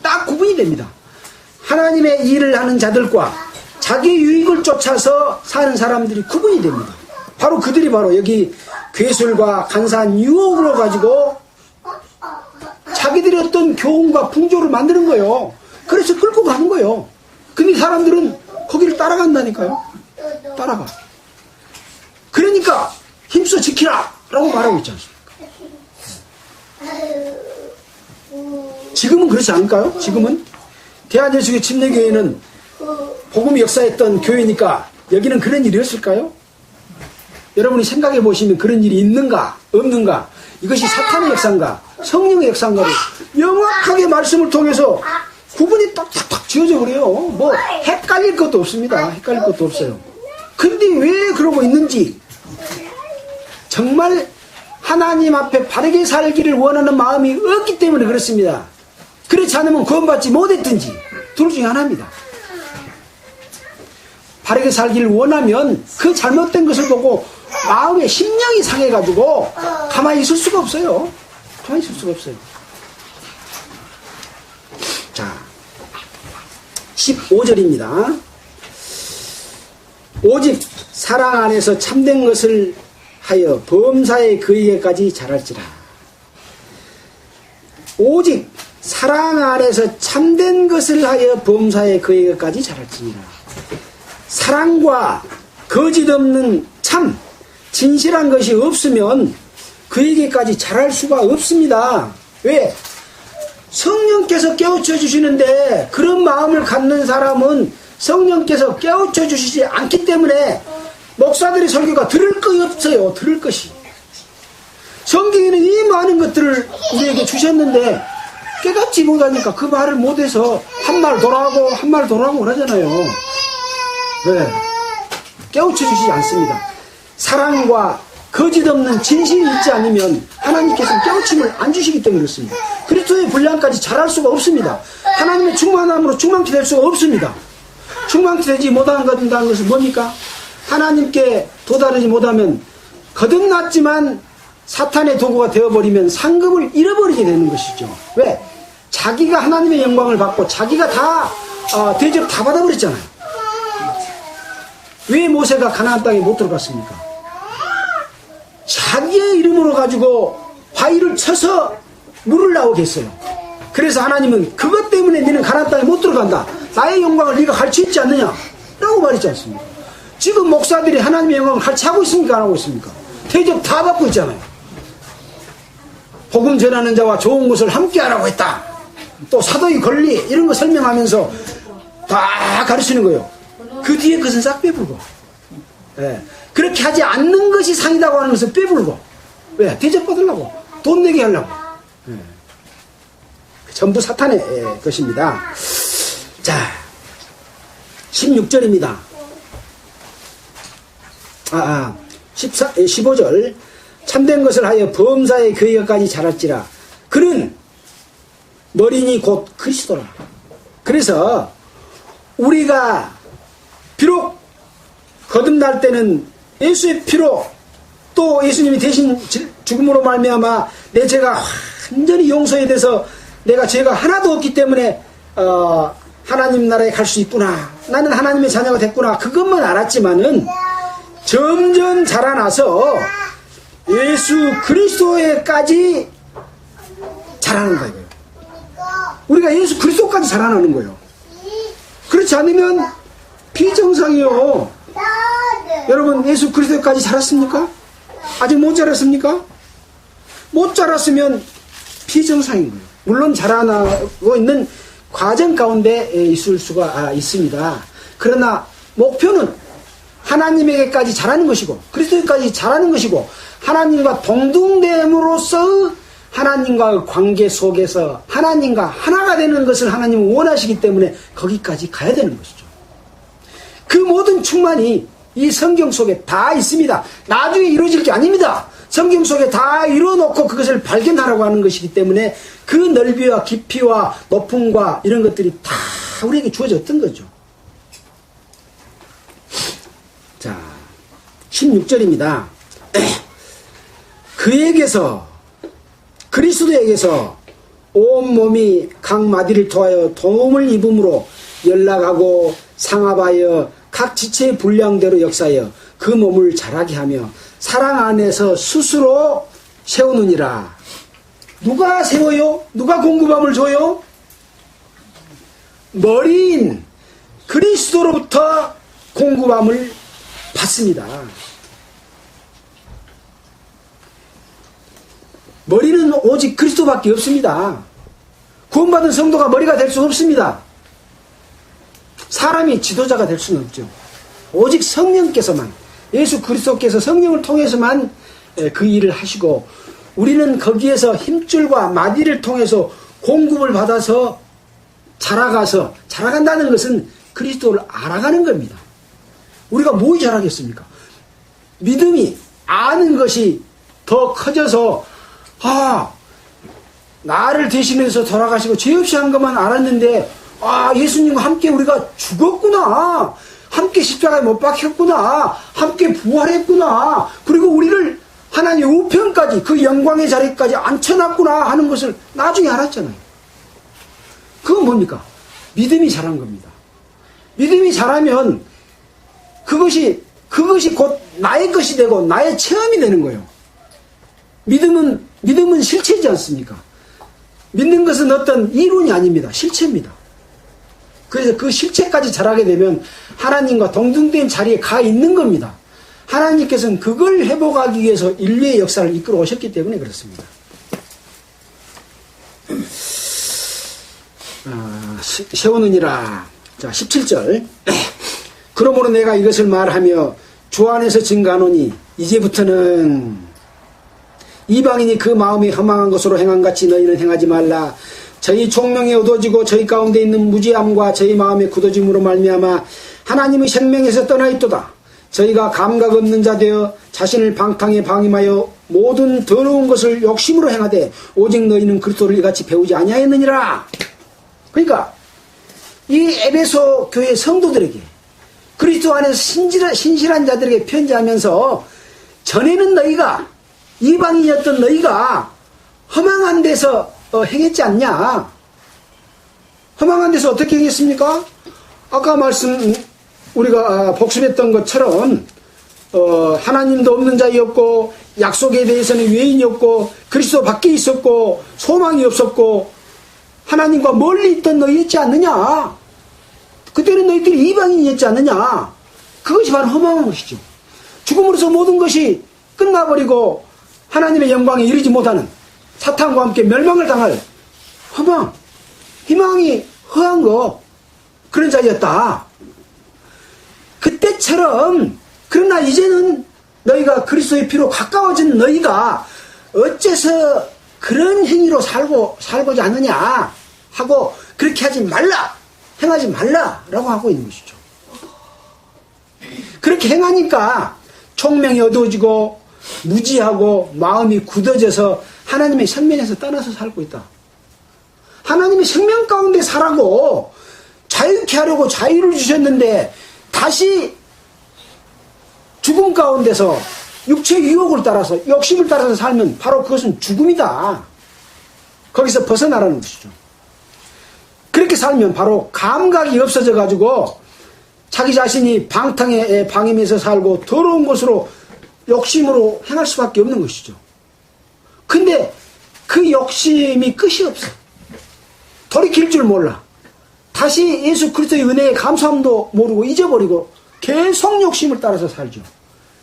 Speaker 1: 딱 구분이 됩니다. 하나님의 일을 하는 자들과 자기 유익을 쫓아서 사는 사람들이 구분이 됩니다. 바로 그들이 바로 여기 괴술과 간사한 유혹으로 가지고 자기들의 어떤 교훈과 풍조를 만드는 거예요. 그래서 끌고 가는 거예요. 근데 사람들은 거기를 따라간다니까요. 따라가. 그러니까 힘써 지키라 라고 말하고 있지 않습니까? 지금은 그렇지 않을까요? 지금은 대한예수교 침례교회는 복음이 역사했던 교회니까 여기는 그런 일이 없을까요? 여러분이 생각해 보시면 그런 일이 있는가 없는가, 이것이 사탄의 역사인가 성령의 역사인가를 명확하게 말씀을 통해서 구분이 딱딱딱 지어져 버려요. 뭐 헷갈릴 것도 없습니다. 헷갈릴 것도 없어요. 근데 왜 그러고 있는지, 정말 하나님 앞에 바르게 살기를 원하는 마음이 없기 때문에 그렇습니다. 그렇지 않으면 구원받지 못했든지 둘 중에 하나입니다. 바르게 살기를 원하면 그 잘못된 것을 보고 마음의 심령이 상해가지고 가만히 있을 수가 없어요. 가만히 있을 수가 없어요. 자, 15절입니다. 오직 사랑 안에서 참된 것을 하여 범사에 그에게까지 자랄지라. 오직 사랑 안에서 참된 것을 하여 범사에 그에게까지 자랄지니라. 사랑과 거짓 없는 참 진실한 것이 없으면 그에게까지 자랄 수가 없습니다. 왜? 성령께서 깨우쳐 주시는데 그런 마음을 갖는 사람은 성령께서 깨우쳐 주시지 않기 때문에 목사들의 설교가 들을 것이 없어요. 들을 것이. 성경에는 이 많은 것들을 우리에게 주셨는데 깨닫지 못하니까 그 말을 못해서 한 말 돌아가고 한 말 돌아가고 그러잖아요. 네. 깨우쳐 주시지 않습니다. 사랑과 거짓 없는 진실이 있지 않으면 하나님께서는 깨우침을 안 주시기 때문에 그렇습니다. 그리스도의 분량까지 자랄 수가 없습니다. 하나님의 충만함으로 충만케 될 수가 없습니다. 충만케 되지 못한다는 것은 뭡니까? 하나님께 도달하지 못하면 거듭났지만 사탄의 도구가 되어버리면 상급을 잃어버리게 되는 것이죠. 왜? 자기가 하나님의 영광을 받고 자기가 다 대접 다 받아버렸잖아요. 왜 모세가 가나안 땅에 못 들어갔습니까? 자기의 이름으로 가지고 바위를 쳐서 물을 나오게 했어요. 그래서 하나님은 그것 때문에 너는 가나안 땅에 못 들어간다. 나의 영광을 네가 같이 있지 않느냐 라고 말했지 않습니까? 지금 목사들이 하나님의 영광을 같이 하고 있습니까? 안 하고 있습니까? 대접 다 받고 있잖아요. 복음 전하는 자와 좋은 것을 함께 하라고 했다. 또 사도의 권리 이런 거 설명하면서 다 가르치는 거예요. 그 뒤에 것은 싹 빼불고, 예. 그렇게 하지 않는 것이 상이라고 하는 것은 빼불고, 왜? 대접 받으려고, 돈 내게 하려고, 예. 전부 사탄의 것입니다. 자, 16절입니다. 15절. 참된 것을 하여 범사의 교회까지 자랄지라. 그는 머리니 곧 그리스도라. 그래서 우리가 비록 거듭날 때는 예수의 피로 또 예수님이 대신 죽음으로 말미암아 내 죄가 완전히 용서에 돼서 내가 죄가 하나도 없기 때문에 하나님 나라에 갈 수 있구나, 나는 하나님의 자녀가 됐구나, 그것만 알았지만은 점점 자라나서 예수 그리스도에까지 자라는 거예요. 우리가 예수 그리스도까지 그것까지 자라나는 거예요. 그렇지 않으면 비정상이요. 여러분, 예수 그리스도까지 자랐습니까? 아직 못 자랐습니까? 못 자랐으면 비정상인 거예요. 물론 자라나고 있는 과정 가운데 있을 수가 있습니다. 그러나 목표는 하나님에게까지 자라는 것이고 그리스도에까지 자라는 것이고 하나님과 동등됨으로써 하나님과의 관계 속에서 하나님과 하나가 되는 것을 하나님은 원하시기 때문에 거기까지 가야 되는 것이죠. 그 모든 충만이 이 성경 속에 다 있습니다. 나중에 이루어질 게 아닙니다. 성경 속에 다 이루어놓고 그것을 발견하라고 하는 것이기 때문에 그 넓이와 깊이와 높음과 이런 것들이 다 우리에게 주어졌던 거죠. 자, 16절입니다. 그에게서 그리스도에게서 온몸이 각 마디를 통하여 도움을 입음으로 연락하고 상합하여 각 지체의 분량대로 역사하여 그 몸을 자라게 하며 사랑 안에서 스스로 세우느니라. 누가 세워요? 누가 공급함을 줘요? 머리인 그리스도로부터 공급함을 받습니다. 머리는 오직 그리스도밖에 없습니다. 구원받은 성도가 머리가 될 수 없습니다. 사람이 지도자가 될 수는 없죠. 오직 성령께서만, 예수 그리스도께서 성령을 통해서만 그 일을 하시고 우리는 거기에서 힘줄과 마디를 통해서 공급을 받아서 자라간다는 것은 그리스도를 알아가는 겁니다. 우리가 뭘 자라겠습니까? 믿음이 아는 것이 더 커져서 나를 대신해서 돌아가시고 죄 없이 한 것만 알았는데 예수님과 함께 우리가 죽었구나, 함께 십자가에 못 박혔구나, 함께 부활했구나, 그리고 우리를 하나님의 우편까지 그 영광의 자리까지 앉혀놨구나 하는 것을 나중에 알았잖아요. 그건 뭡니까? 믿음이 자란 겁니다. 믿음이 자라면 그것이 곧 나의 것이 되고 나의 체험이 되는 거예요. 믿음은 실체이지 않습니까? 믿는 것은 어떤 이론이 아닙니다. 실체입니다. 그래서 그 실체까지 자라게 되면 하나님과 동등된 자리에 가 있는 겁니다. 하나님께서는 그걸 회복하기 위해서 인류의 역사를 이끌어 오셨기 때문에 그렇습니다. 세우느니라. 자, 17절. 그러므로 내가 이것을 말하며 주 안에서 증가하노니 이제부터는 이방인이 그 마음이 허망한 것으로 행한같이 너희는 행하지 말라. 저희 총명이 어두워지고 저희 가운데 있는 무지함과 저희 마음의 굳어짐으로 말미암아 하나님의 생명에서 떠나 있도다. 저희가 감각 없는 자 되어 자신을 방탕에 방임하여 모든 더러운 것을 욕심으로 행하되 오직 너희는 그리스도를 이같이 배우지 아니하였느니라. 그러니까 이 에베소 교회 성도들에게 그리스도 안에서 신실한 자들에게 편지하면서 전에는 너희가 이방인이었던 너희가 허망한 데서 행했지 않냐? 허망한 데서 어떻게 행했습니까? 아까 우리가 복습했던 것처럼 하나님도 없는 자였고 약속에 대해서는 외인이었고 그리스도 밖에 있었고 소망이 없었고 하나님과 멀리 있던 너희였지 않느냐? 그때는 너희들이 이방인이었지 않느냐? 그것이 바로 허망한 것이죠. 죽음으로써 모든 것이 끝나버리고 하나님의 영광에 이르지 못하는 사탄과 함께 멸망을 당할 희망이 허한 그런 자였다. 그때처럼 그러나 이제는 너희가 그리스도의 피로 가까워진 너희가 어째서 그런 행위로 살고자 하느냐 하고 그렇게 하지 말라, 행하지 말라라고 하고 있는 것이죠. 그렇게 행하니까 총명이 어두워지고 무지하고 마음이 굳어져서 하나님의 생명에서 떠나서 살고 있다. 하나님의 생명 가운데 살라고 자유케 하려고 자유를 주셨는데 다시 죽음 가운데서 육체의 유혹을 따라서 욕심을 따라서 살면 바로 그것은 죽음이다. 거기서 벗어나라는 것이죠. 그렇게 살면 바로 감각이 없어져 가지고 자기 자신이 방탕에 방임해서 살고 더러운 것으로 욕심으로 행할 수밖에 없는 것이죠. 근데 그 욕심이 끝이 없어. 돌이킬 줄 몰라. 다시 예수 그리스도의 은혜에 감사함도 모르고 잊어버리고 계속 욕심을 따라서 살죠.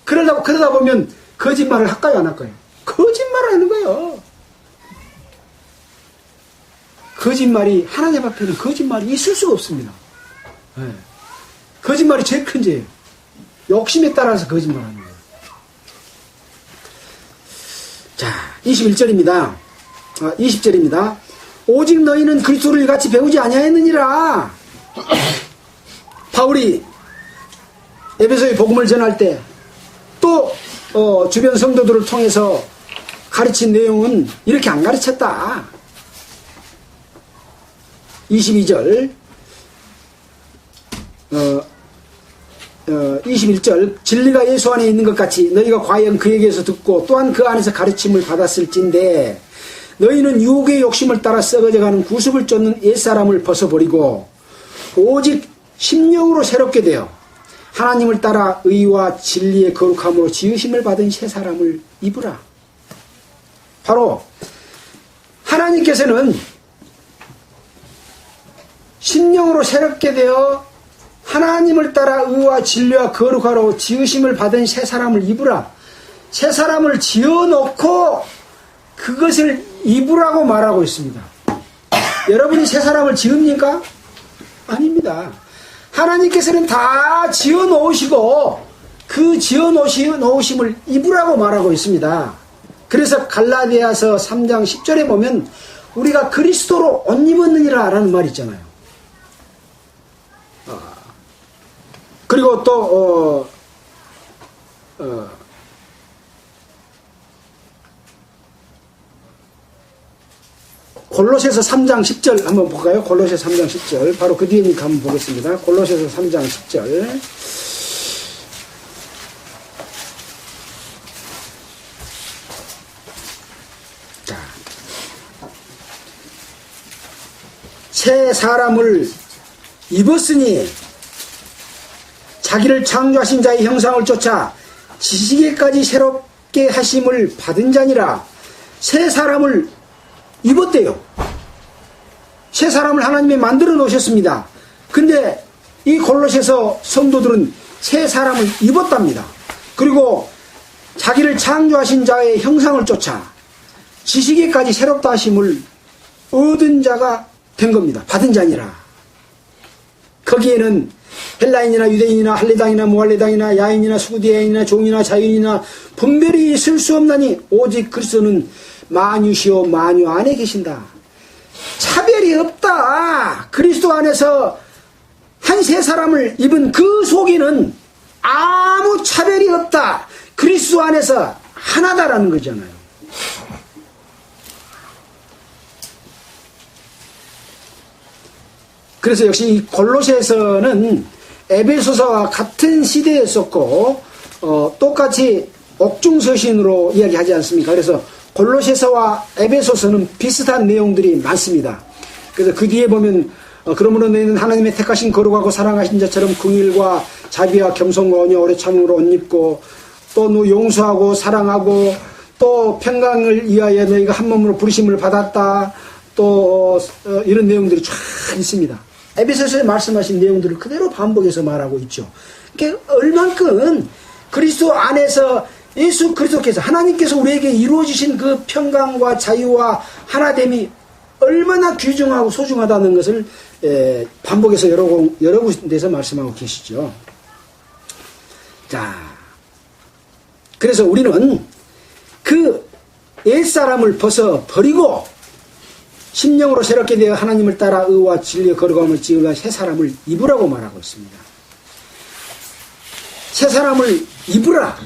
Speaker 1: 그러다 보면 거짓말을 할까요, 안 할까요? 거짓말을 하는 거예요. 거짓말이, 하나님 앞에는 거짓말이 있을 수가 없습니다. 네. 거짓말이 제일 큰 죄예요. 욕심에 따라서 거짓말하는 거예요. 자, 21절입니다. 20절입니다. 오직 너희는 그리스도를 이같이 배우지 아니하였느니라. 바울이 에베소의 복음을 전할 때 또 주변 성도들을 통해서 가르친 내용은 이렇게 안 가르쳤다. 22절 21절 진리가 예수 안에 있는 것 같이 너희가 과연 그에게서 듣고 또한 그 안에서 가르침을 받았을진데 너희는 유혹의 욕심을 따라 썩어져가는 구습을 쫓는 옛사람을 벗어버리고 오직 심령으로 새롭게 되어 하나님을 따라 의와 진리의 거룩함으로 지으심을 받은 새 사람을 입으라. 바로 하나님께서는 심령으로 새롭게 되어 하나님을 따라 의와 진리와 거룩하로 지으심을 받은 새 사람을 입으라. 새 사람을 지어놓고 그것을 입으라고 말하고 있습니다. 여러분이 새 사람을 지읍니까? 아닙니다. 하나님께서는 다 지어놓으시고 그 지어놓으심을 입으라고 말하고 있습니다. 그래서 갈라디아서 3장 10절에 보면 우리가 그리스도로 옷 입었느니라 라는 말이 있잖아요. 그리고 또 골로새서 3장 10절 한번 볼까요? 골로새서 3장 10절 바로 그 뒤에니까 한번 보겠습니다. 골로새서 3장 10절 자, 새 사람을 입었으니 자기를 창조하신 자의 형상을 쫓아 지식에까지 새롭게 하심을 받은 자니라. 새 사람을 입었대요. 새 사람을 하나님이 만들어 놓으셨습니다. 근데 이 골로새서 성도들은 새 사람을 입었답니다. 그리고 자기를 창조하신 자의 형상을 쫓아 지식에까지 새롭다 하심을 얻은 자가 된 겁니다. 받은 자니라. 거기에는 헬라인이나 유대인이나 할례당이나 무할례당이나 야인이나 수구디아인이나 종이나 자유인이나 분별이 있을 수 없나니 오직 그리스도는 만유시오 만유 안에 계신다. 차별이 없다. 그리스도 안에서 한 세 사람을 입은 그 속에는 아무 차별이 없다. 그리스도 안에서 하나다라는 거잖아요. 그래서 역시 이 골로새서는 에베소서와 같은 시대에 썼고 똑같이 옥중서신으로 이야기하지 않습니까? 그래서 골로새서와 에베소서는 비슷한 내용들이 많습니다. 그래서 그 뒤에 보면 그러므로 너희는 하나님의 택하신 거룩하고 사랑하신 자처럼 긍휼과 자비와 겸손과 온유 오래 참음으로 옷 입고 또 용서하고 사랑하고 또 평강을 위하여 너희가 한 몸으로 부르심을 받았다. 또 이런 내용들이 쫙 있습니다. 에베소서에 말씀하신 내용들을 그대로 반복해서 말하고 있죠. 그러니까 얼만큼 그리스도 안에서 예수 그리스도께서 하나님께서 우리에게 이루어주신 그 평강과 자유와 하나됨이 얼마나 귀중하고 소중하다는 것을 반복해서 여러 군데서 말씀하고 계시죠. 자, 그래서 우리는 그 옛사람을 벗어 버리고 심령으로 새롭게 되어 하나님을 따라 의와 진리의 거룩함을 지으려 새 사람을 입으라고 말하고 있습니다. 새 사람을 입으라.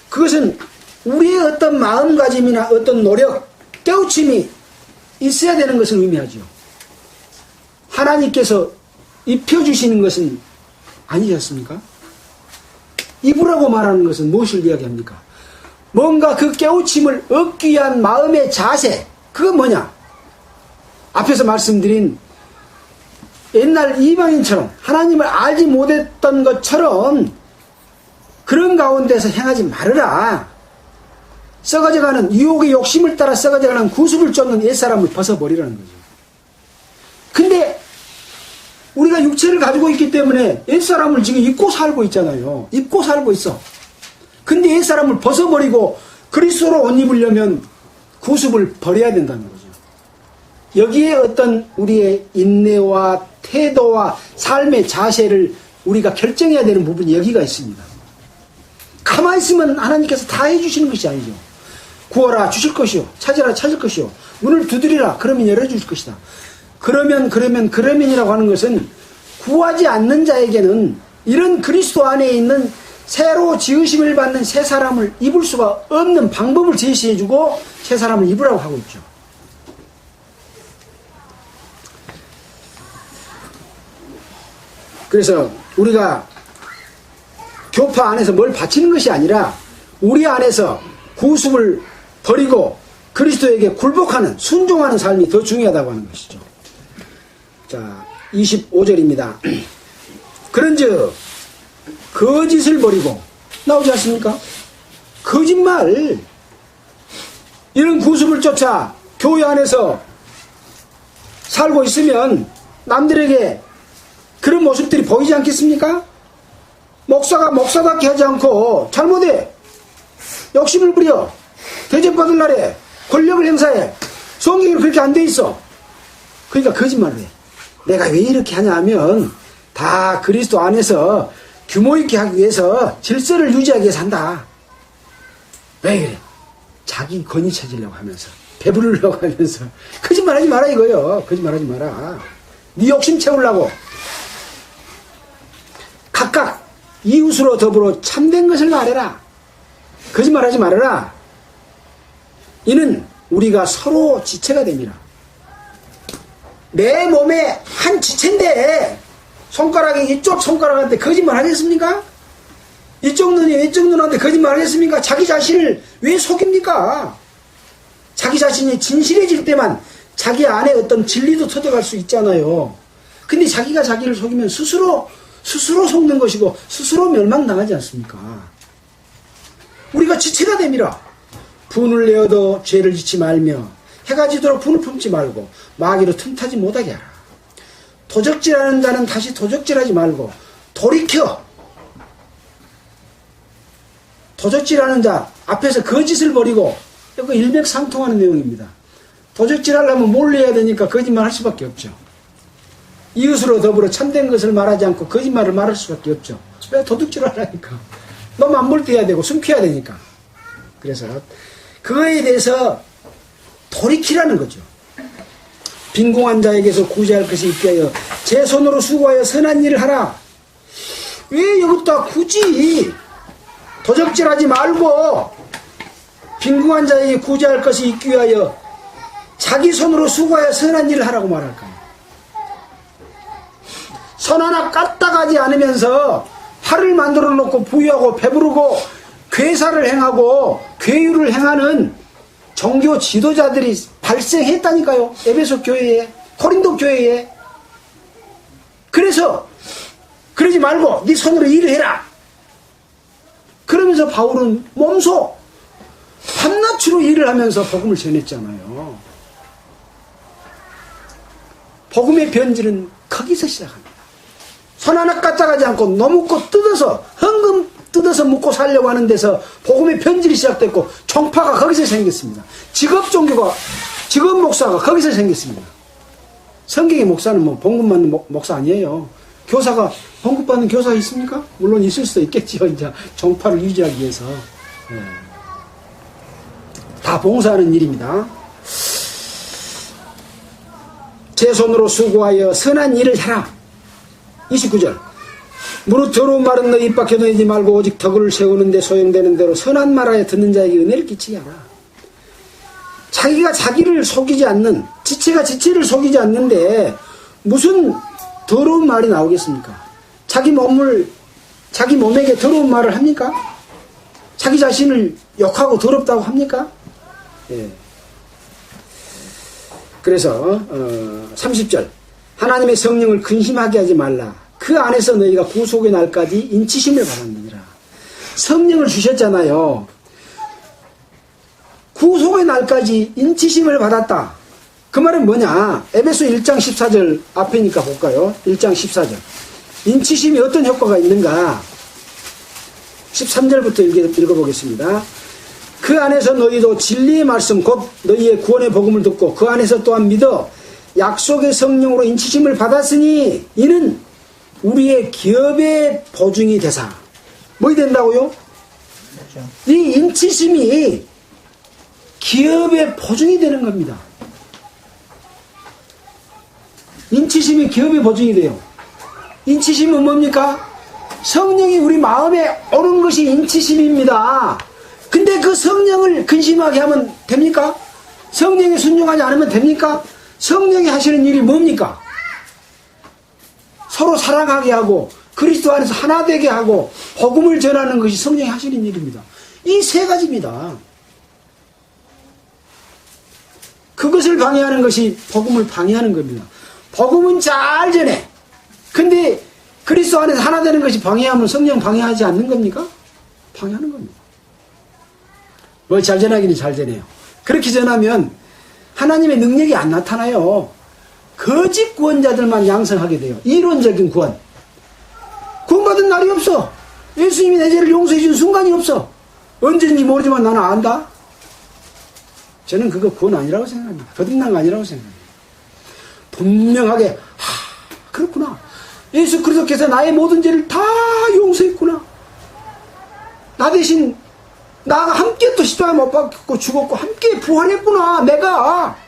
Speaker 1: 그것은 우리의 어떤 마음가짐이나 어떤 노력, 깨우침이 있어야 되는 것을 의미하죠. 하나님께서 입혀주시는 것은 아니지 않습니까? 입으라고 말하는 것은 무엇을 이야기합니까? 뭔가 그 깨우침을 얻기 위한 마음의 자세, 그건 뭐냐? 앞에서 말씀드린 옛날 이방인처럼 하나님을 알지 못했던 것처럼 그런 가운데서 행하지 말으라. 썩어져가는 유혹의 욕심을 따라 썩어져가는 구습을 쫓는 옛사람을 벗어버리라는 거죠. 근데 우리가 육체를 가지고 있기 때문에 옛사람을 지금 입고 살고 있잖아요. 입고 살고 있어. 근데 옛사람을 벗어버리고 그리스도로 옷 입으려면 구습을 버려야 된다는 거죠. 여기에 어떤 우리의 인내와 태도와 삶의 자세를 우리가 결정해야 되는 부분이 여기가 있습니다. 가만히 있으면 하나님께서 다 해주시는 것이 아니죠. 구하라 주실 것이요, 찾으라 찾을 것이요, 문을 두드리라 그러면 열어줄 것이다. 그러면이라고 하는 것은 구하지 않는 자에게는 이런 그리스도 안에 있는 새로 지으심을 받는 새 사람을 입을 수가 없는 방법을 제시해주고 새 사람을 입으라고 하고 있죠. 그래서 우리가 교파 안에서 뭘 바치는 것이 아니라 우리 안에서 구습을 버리고 그리스도에게 굴복하는, 순종하는 삶이 더 중요하다고 하는 것이죠. 자, 25절입니다. 그런즉 거짓을 버리고, 나오지 않습니까? 거짓말, 이런 구습을 쫓아 교회 안에서 살고 있으면 남들에게 그런 모습들이 보이지 않겠습니까? 목사가 목사답게 하지 않고 잘못해, 욕심을 부려, 대접받을 날에 권력을 행사해. 성경에는 그렇게 안 돼 있어. 그러니까 거짓말을 해. 내가 왜 이렇게 하냐 하면 다 그리스도 안에서 규모 있게 하기 위해서 질서를 유지하기 위해서 한다. 왜 그래? 자기 권위 찾으려고 하면서, 배부르려고 하면서. 거짓말하지 마라 이거요. 거짓말하지 마라. 네 욕심 채우려고. 각각 이웃으로 더불어 참된 것을 말해라. 거짓말하지 말아라. 이는 우리가 서로 지체가 됩니다. 내 몸의 한 지체인데 손가락이 이쪽 손가락한테 거짓말 하겠습니까? 이쪽 눈이 이쪽 눈한테 거짓말 하겠습니까? 자기 자신을 왜 속입니까? 자기 자신이 진실해질 때만 자기 안에 어떤 진리도 터져갈 수 있잖아요. 근데 자기가 자기를 속이면 스스로 속는 것이고 스스로 멸망당하지 않습니까? 우리가 지체가 됩니다. 분을 내어도 죄를 짓지 말며 해가 지도록 분을 품지 말고 마귀로 틈타지 못하게 하라. 도적질하는 자는 다시 도적질하지 말고 돌이켜. 도적질하는 자 앞에서 거짓을 버리고, 이거 일맥상통하는 내용입니다. 도적질하려면 몰래 해야 되니까 거짓말 할 수밖에 없죠. 이웃으로 더불어 참된 것을 말하지 않고 거짓말을 말할 수밖에 없죠. 왜? 도둑질하라니까. 너무 안 볼 때 해야 되고 숨겨야 되니까. 그래서 그거에 대해서 돌이키라는 거죠. 빈궁한 자에게서 구제할 것이 있게 하여 제 손으로 수고하여 선한 일을 하라. 왜 여기다 굳이 도적질하지 말고 빈궁한 자에게 구제할 것이 있기 위하여 자기 손으로 수고하여 선한 일을 하라고 말할까요? 선 하나 까딱하지 않으면서 팔을 만들어 놓고 부유하고 배부르고 괴사를 행하고 괴유를 행하는 종교 지도자들이 발생했다니까요. 에베소 교회에, 고린도 교회에. 그래서 그러지 말고 네 손으로 일을 해라. 그러면서 바울은 몸소 밤낮으로 일을 하면서 복음을 전했잖아요. 복음의 변질은 거기서 시작합니다. 손 하나 까딱하지 않고 노묻고 뜯어서, 헌금 뜯어서 묻고 살려고 하는 데서 복음의 변질이 시작됐고 총파가 거기서 생겼습니다. 직업 종교가, 직업 목사가 거기서 생겼습니다. 성경의 목사는 뭐 봉급 받는 목사 아니에요. 교사가 봉급 받는 교사 있습니까? 물론 있을 수도 있겠지요. 이제 종파를 유지하기 위해서. 네. 다 봉사하는 일입니다. 제 손으로 수고하여 선한 일을 하라. 29절. 무릇 더러운 말은 너 입 밖에 내지 말고 오직 덕을 세우는데 소용되는 대로 선한 말하여 듣는 자에게 은혜를 끼치게 하라. 자기가 자기를 속이지 않는, 지체가 지체를 속이지 않는데 무슨 더러운 말이 나오겠습니까? 자기 몸에게 더러운 말을 합니까? 자기 자신을 욕하고 더럽다고 합니까? 예. 그래서 30절. 하나님의 성령을 근심하게 하지 말라. 그 안에서 너희가 구속의 날까지 인치심을 받았느니라. 성령을 주셨잖아요. 구속의 날까지 인치심을 받았다. 그 말은 뭐냐? 에베소 1장 14절 앞에니까 볼까요? 1장 14절. 인치심이 어떤 효과가 있는가? 13절부터 읽어보겠습니다. 그 안에서 너희도 진리의 말씀 곧 너희의 구원의 복음을 듣고 그 안에서 또한 믿어 약속의 성령으로 인치심을 받았으니 이는 우리의 기업의 보증이 되사. 뭐이 된다고요?
Speaker 2: 그렇죠.
Speaker 1: 이 인치심이 기업의 보증이 되는 겁니다. 인치심이 기업의 보증이 돼요. 인치심은 뭡니까? 성령이 우리 마음에 오는 것이 인치심입니다. 근데 그 성령을 근심하게 하면 됩니까? 성령에 순종하지 않으면 됩니까? 성령이 하시는 일이 뭡니까? 서로 사랑하게 하고 그리스도 안에서 하나 되게 하고 복음을 전하는 것이 성령이 하시는 일입니다. 이 세 가지입니다. 그것을 방해하는 것이 복음을 방해하는 겁니다. 복음은 잘 전해. 근데 그리스도 안에서 하나 되는 것이 방해하면 성령 방해하지 않는 겁니까? 방해하는 겁니다. 뭘 잘 전하기는 잘 전해요. 그렇게 전하면 하나님의 능력이 안 나타나요. 거짓 구원자들만 양성하게 돼요. 이론적인 구원. 구원받은 날이 없어. 예수님이 내 죄를 용서해 준 순간이 없어. 언제인지 모르지만 나는 안다. 저는 그거 구원 아니라고 생각합니다. 거듭난 거 아니라고 생각합니다. 분명하게 그렇구나. 예수 그리스도께서 나의 모든 죄를 다 용서했구나. 나 대신 나가 함께 또 십자가에 못 박혔고 죽었고 함께 부활했구나. 내가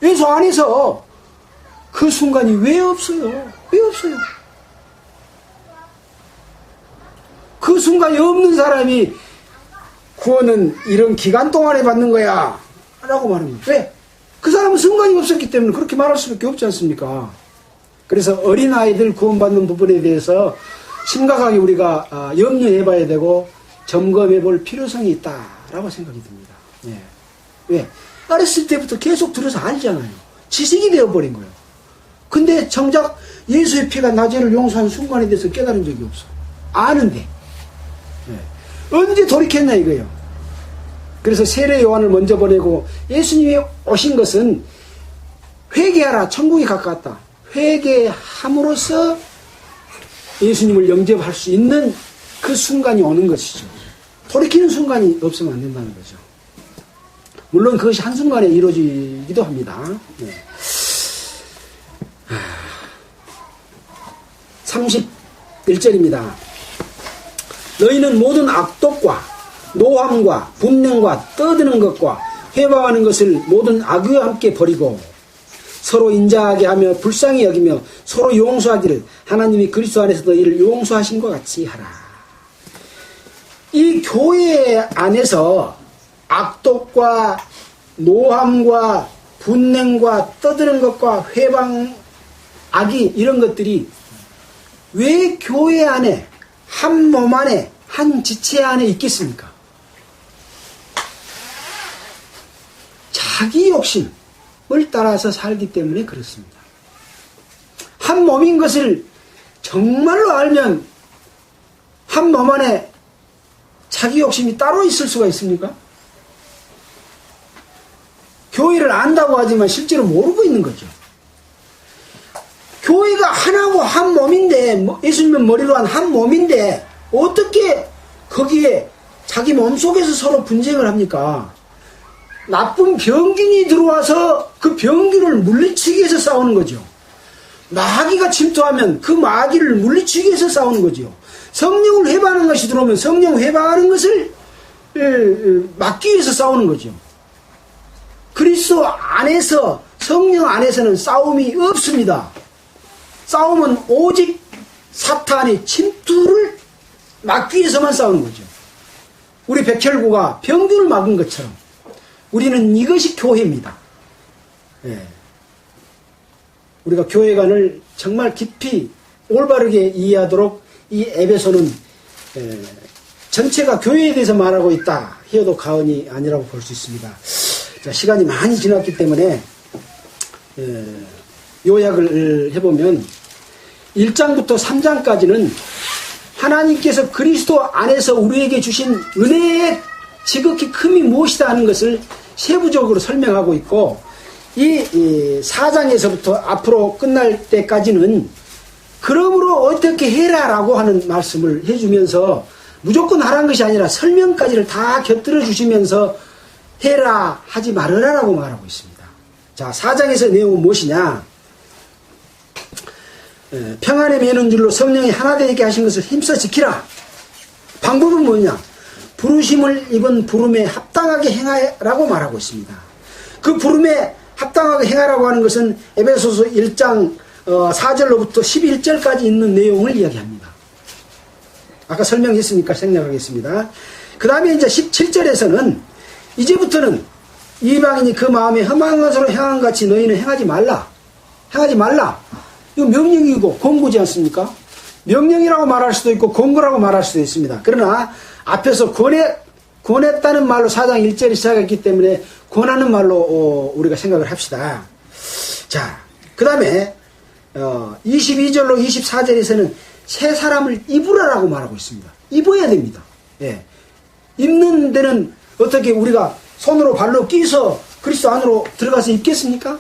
Speaker 1: 예수 안에서. 그 순간이 왜 없어요? 왜 없어요? 그 순간이 없는 사람이 구원은 이런 기간 동안에 받는 거야 라고 말합니다. 왜? 그 사람은 순간이 없었기 때문에 그렇게 말할 수밖에 없지 않습니까? 그래서 어린아이들 구원받는 부분에 대해서 심각하게 우리가 염려해 봐야 되고 점검해 볼 필요성이 있다라고 생각이 듭니다. 예. 왜? 어렸을 때부터 계속 들어서 알잖아요. 지식이 되어버린 거예요. 근데 정작 예수의 피가 나 죄를 용서한 순간에 대해서 깨달은 적이 없어. 아는데. 예. 언제 돌이켰냐 이거예요. 그래서 세례 요한을 먼저 보내고 예수님이 오신 것은 회개하라. 천국이 가까웠다. 회개함으로써 예수님을 영접할 수 있는 그 순간이 오는 것이죠. 돌이키는 순간이 없으면 안 된다는 거죠. 물론 그것이 한순간에 이루어지기도 합니다. 네. 31절입니다. 너희는 모든 악독과 노함과 분냄과 떠드는 것과 회방하는 것을 모든 악의와 함께 버리고 서로 인자하게 하며 불쌍히 여기며 서로 용서하기를 하나님이 그리스도 안에서 너희를 용서하신 것 같이 하라. 이 교회 안에서 악독과 노함과 분냄과 떠드는 것과 회방, 악이 이런 것들이 왜 교회 안에 한 몸 안에 한 지체 안에 있겠습니까? 자기 욕심을 따라서 살기 때문에 그렇습니다. 한 몸인 것을 정말로 알면 한 몸 안에 자기 욕심이 따로 있을 수가 있습니까? 교회를 안다고 하지만 실제로 모르고 있는 거죠. 교회가 하나고 한 몸인데, 예수님은 머리로 한 한 몸인데 어떻게 거기에 자기 몸속에서 서로 분쟁을 합니까? 나쁜 병균이 들어와서 그 병균을 물리치기 위해서 싸우는 거죠. 마귀가 침투하면 그 마귀를 물리치기 위해서 싸우는 거죠. 성령을 회방하는 것이 들어오면 성령 회방하는 것을 막기 위해서 싸우는 거죠. 그리스도 안에서, 성령 안에서는 싸움이 없습니다. 싸움은 오직 사탄의 침투를 막기 위해서만 싸우는 거죠. 우리 백혈구가 병균을 막은 것처럼 우리는 이것이 교회입니다. 예. 우리가 교회관을 정말 깊이 올바르게 이해하도록 이 에베소는 전체가 교회에 대해서 말하고 있다 해도 과언이 아니라고 볼 수 있습니다. 자, 시간이 많이 지났기 때문에 요약을 해보면 1장부터 3장까지는 하나님께서 그리스도 안에서 우리에게 주신 은혜의 지극히 큼이 무엇이다 하는 것을 세부적으로 설명하고 있고 이 4장에서부터 앞으로 끝날 때까지는 그러므로 어떻게 해라라고 하는 말씀을 해주면서 무조건 하라는 것이 아니라 설명까지를 다 곁들여 주시면서 해라 하지 말으라라고 말하고 있습니다. 자, 4장에서 내용은 무엇이냐? 평안에 매는 줄로 성령이 하나 되게 하신 것을 힘써 지키라. 방법은 뭐냐? 부르심을 입은 부름에 합당하게 행하라고 말하고 있습니다. 그 부름에 합당하게 행하라고 하는 것은 에베소서 1장 4절로부터 11절까지 있는 내용을 이야기합니다. 아까 설명했으니까 생략하겠습니다. 그 다음에 이제 17절에서는 이제부터는 이방인이 그 마음에 험한 것으로 행한 같이 너희는 행하지 말라. 행하지 말라. 이거 명령이고 권고지 않습니까? 명령이라고 말할 수도 있고 권고라고 말할 수도 있습니다. 그러나 앞에서 권했다는 말로 4장 1절이 시작했기 때문에 권하는 말로 우리가 생각을 합시다. 자, 그 다음에 22절로 24절에서는 새 사람을 입으라라고 말하고 있습니다. 입어야 됩니다. 예. 입는 데는 어떻게 우리가 손으로 발로 끼서 그리스도 안으로 들어가서 입겠습니까?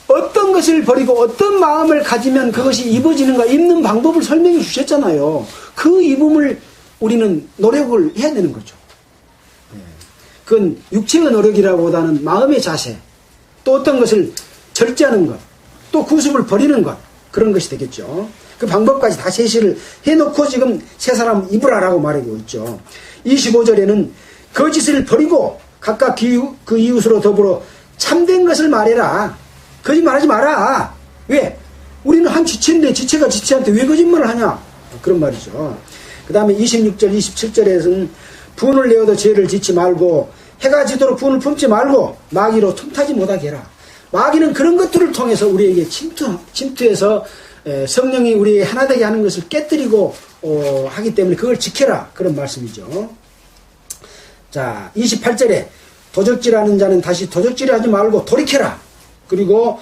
Speaker 1: 어떤 것을 버리고 어떤 마음을 가지면 그것이 입어지는가 입는 방법을 설명해 주셨잖아요. 그 입음을 우리는 노력을 해야 되는 거죠. 그건 육체의 노력이라기보다는 마음의 자세, 또 어떤 것을 절제하는 것, 또 구습을 버리는 것, 그런 것이 되겠죠. 그 방법까지 다 제시를 해놓고 지금 새 사람 입으라라고 말하고 있죠. 25절에는 거짓을 버리고 각각 그 이웃으로 더불어 참된 것을 말해라. 거짓말하지 마라. 왜? 우리는 한 지체인데 지체가 지체한테 왜 거짓말을 하냐? 그런 말이죠. 그 다음에 26절, 27절에서는 분을 내어도 죄를 짓지 말고 해가 지도록 분을 품지 말고 마귀로 틈타지 못하게 해라. 마귀는 그런 것들을 통해서 우리에게 침투해서 성령이 우리 하나 되게 하는 것을 깨뜨리고 하기 때문에 그걸 지켜라. 그런 말씀이죠. 자, 28절에 도적질하는 자는 다시 도적질하지 말고 돌이켜라. 그리고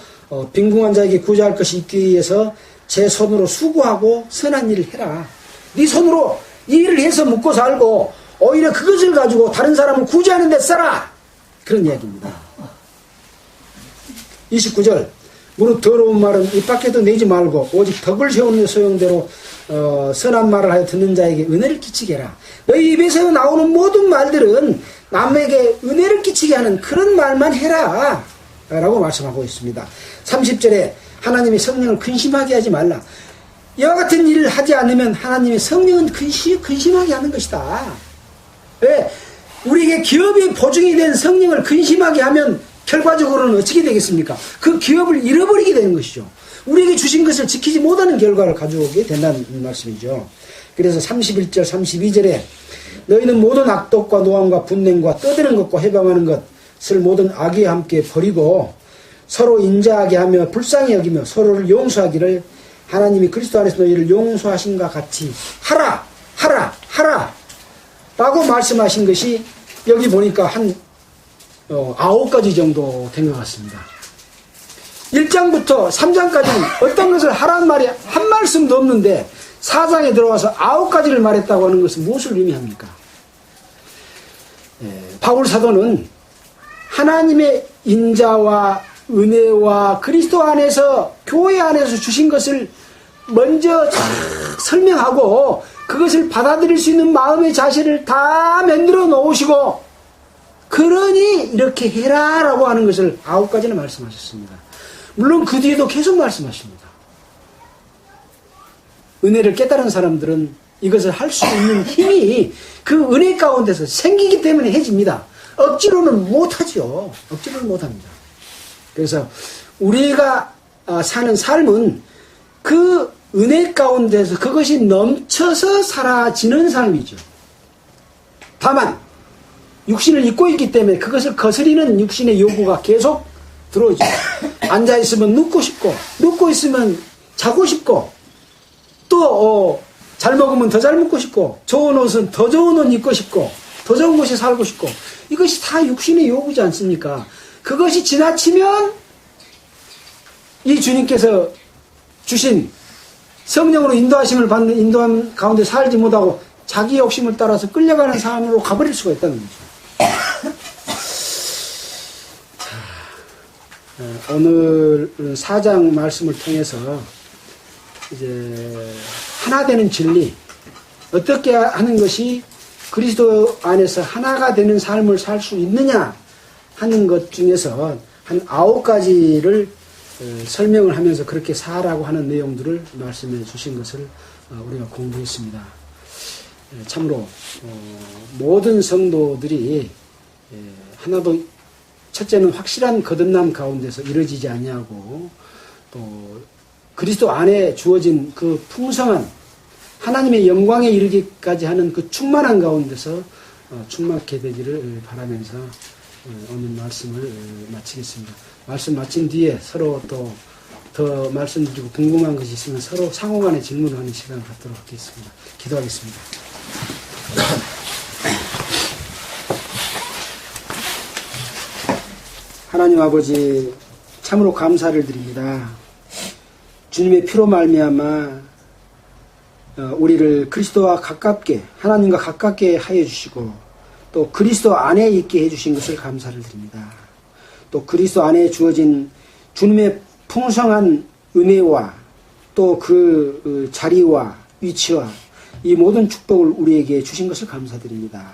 Speaker 1: 빈궁한 자에게 구제할 것이 있기 위해서 제 손으로 수고하고 선한 일을 해라. 네 손으로 이 일을 해서 먹고 살고 오히려 그것을 가지고 다른 사람을 구제하는 데 써라. 그런 이야기입니다. 29절 무릇 더러운 말은 입 밖에도 내지 말고 오직 덕을 세우는 소용대로 선한 말을 하여 듣는 자에게 은혜를 끼치게 해라. 너희 입에서 나오는 모든 말들은 남에게 은혜를 끼치게 하는 그런 말만 해라 라고 말씀하고 있습니다. 30절에 하나님의 성령을 근심하게 하지 말라. 이와 같은 일을 하지 않으면 하나님의 성령은 근심하게 하는 것이다. 왜? 우리에게 기업이 보증이 된 성령을 근심하게 하면 결과적으로는 어떻게 되겠습니까? 그 기업을 잃어버리게 되는 것이죠. 우리에게 주신 것을 지키지 못하는 결과를 가져오게 된다는 말씀이죠. 그래서 31절 32절에 너희는 모든 악독과 노함과 분냉과 떠드는 것과 해방하는 것을 모든 악에 함께 버리고 서로 인자하게 하며 불쌍히 여기며 서로를 용서하기를 하나님이 그리스도 안에서 너희를 용서하신과 같이 하라 라고 말씀하신 것이 여기 보니까 한 9가지 정도 된 것 같습니다. 1장부터 3장까지는 어떤 것을 하라는 말이 한 말씀도 없는데 4장에 들어와서 9가지를 말했다고 하는 것은 무엇을 의미합니까? 바울 사도는 하나님의 인자와 은혜와 그리스도 안에서 교회 안에서 주신 것을 먼저 설명하고 그것을 받아들일 수 있는 마음의 자세를 다 만들어 놓으시고 그러니 이렇게 해라 라고 하는 것을 9가지나 말씀하셨습니다. 물론 그 뒤에도 계속 말씀하십니다. 은혜를 깨달은 사람들은 이것을 할 수 있는 힘이 그 은혜 가운데서 생기기 때문에 해집니다. 억지로는 못하죠. 억지로는 못합니다. 그래서 우리가 사는 삶은 그 은혜 가운데서 그것이 넘쳐서 사라지는 삶이죠. 다만 육신을 입고 있기 때문에 그것을 거스리는 육신의 요구가 계속 들어오죠. 앉아있으면 눕고 싶고 눕고 있으면 자고 싶고 또 잘 먹으면 더 잘 먹고 싶고 좋은 옷은 더 좋은 옷 입고 싶고 더 좋은 곳에 살고 싶고 이것이 다 육신의 요구지 않습니까? 그것이 지나치면 이 주님께서 주신 성령으로 인도하심을 받는 인도함 가운데 살지 못하고 자기 욕심을 따라서 끌려가는 삶으로 가버릴 수가 있다는 거죠. 오늘 4장 말씀을 통해서 이제 하나 되는 진리, 어떻게 하는 것이 그리스도 안에서 하나가 되는 삶을 살 수 있느냐 하는 것 중에서 한 9가지를 설명을 하면서 그렇게 살라고 하는 내용들을 말씀해 주신 것을 우리가 공부했습니다. 참으로 모든 성도들이 하나도 첫째는 확실한 거듭남 가운데서 이루어지지 아니하고 또 그리스도 안에 주어진 그 풍성한 하나님의 영광에 이르기까지 하는 그 충만한 가운데서 충만케 되기를 바라면서 오늘 말씀을 마치겠습니다. 말씀 마친 뒤에 서로 또 더 말씀드리고 궁금한 것이 있으면 서로 상호간에 질문하는 시간을 갖도록 하겠습니다. 기도하겠습니다. 하나님 아버지, 참으로 감사를 드립니다. 주님의 피로 말미암아 우리를 그리스도와 가깝게, 하나님과 가깝게 하여 주시고 또 그리스도 안에 있게 해주신 것을 감사를 드립니다. 또 그리스도 안에 주어진 주님의 풍성한 은혜와 또 그 자리와 위치와 이 모든 축복을 우리에게 주신 것을 감사드립니다.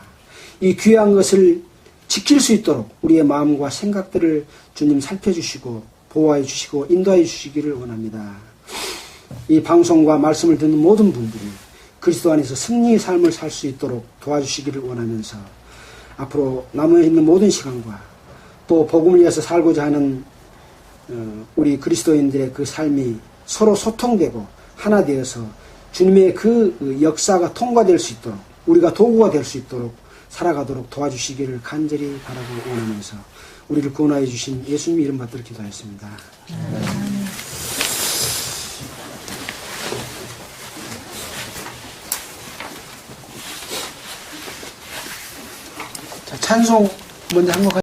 Speaker 1: 이 귀한 것을 지킬 수 있도록 우리의 마음과 생각들을 주님 살펴주시고 보호해 주시고 인도해 주시기를 원합니다. 이 방송과 말씀을 듣는 모든 분들이 그리스도 안에서 승리의 삶을 살 수 있도록 도와주시기를 원하면서 앞으로 남아있는 모든 시간과 또 복음을 위해서 살고자 하는 우리 그리스도인들의 그 삶이 서로 소통되고 하나 되어서 주님의 그 역사가 통과될 수 있도록 우리가 도구가 될 수 있도록 살아가도록 도와주시기를 간절히 바라고 원하면서 우리를 구원하여 주신 예수님 이름 받들어 기도하였습니다. 자, 찬송 먼저 한 것 같아요.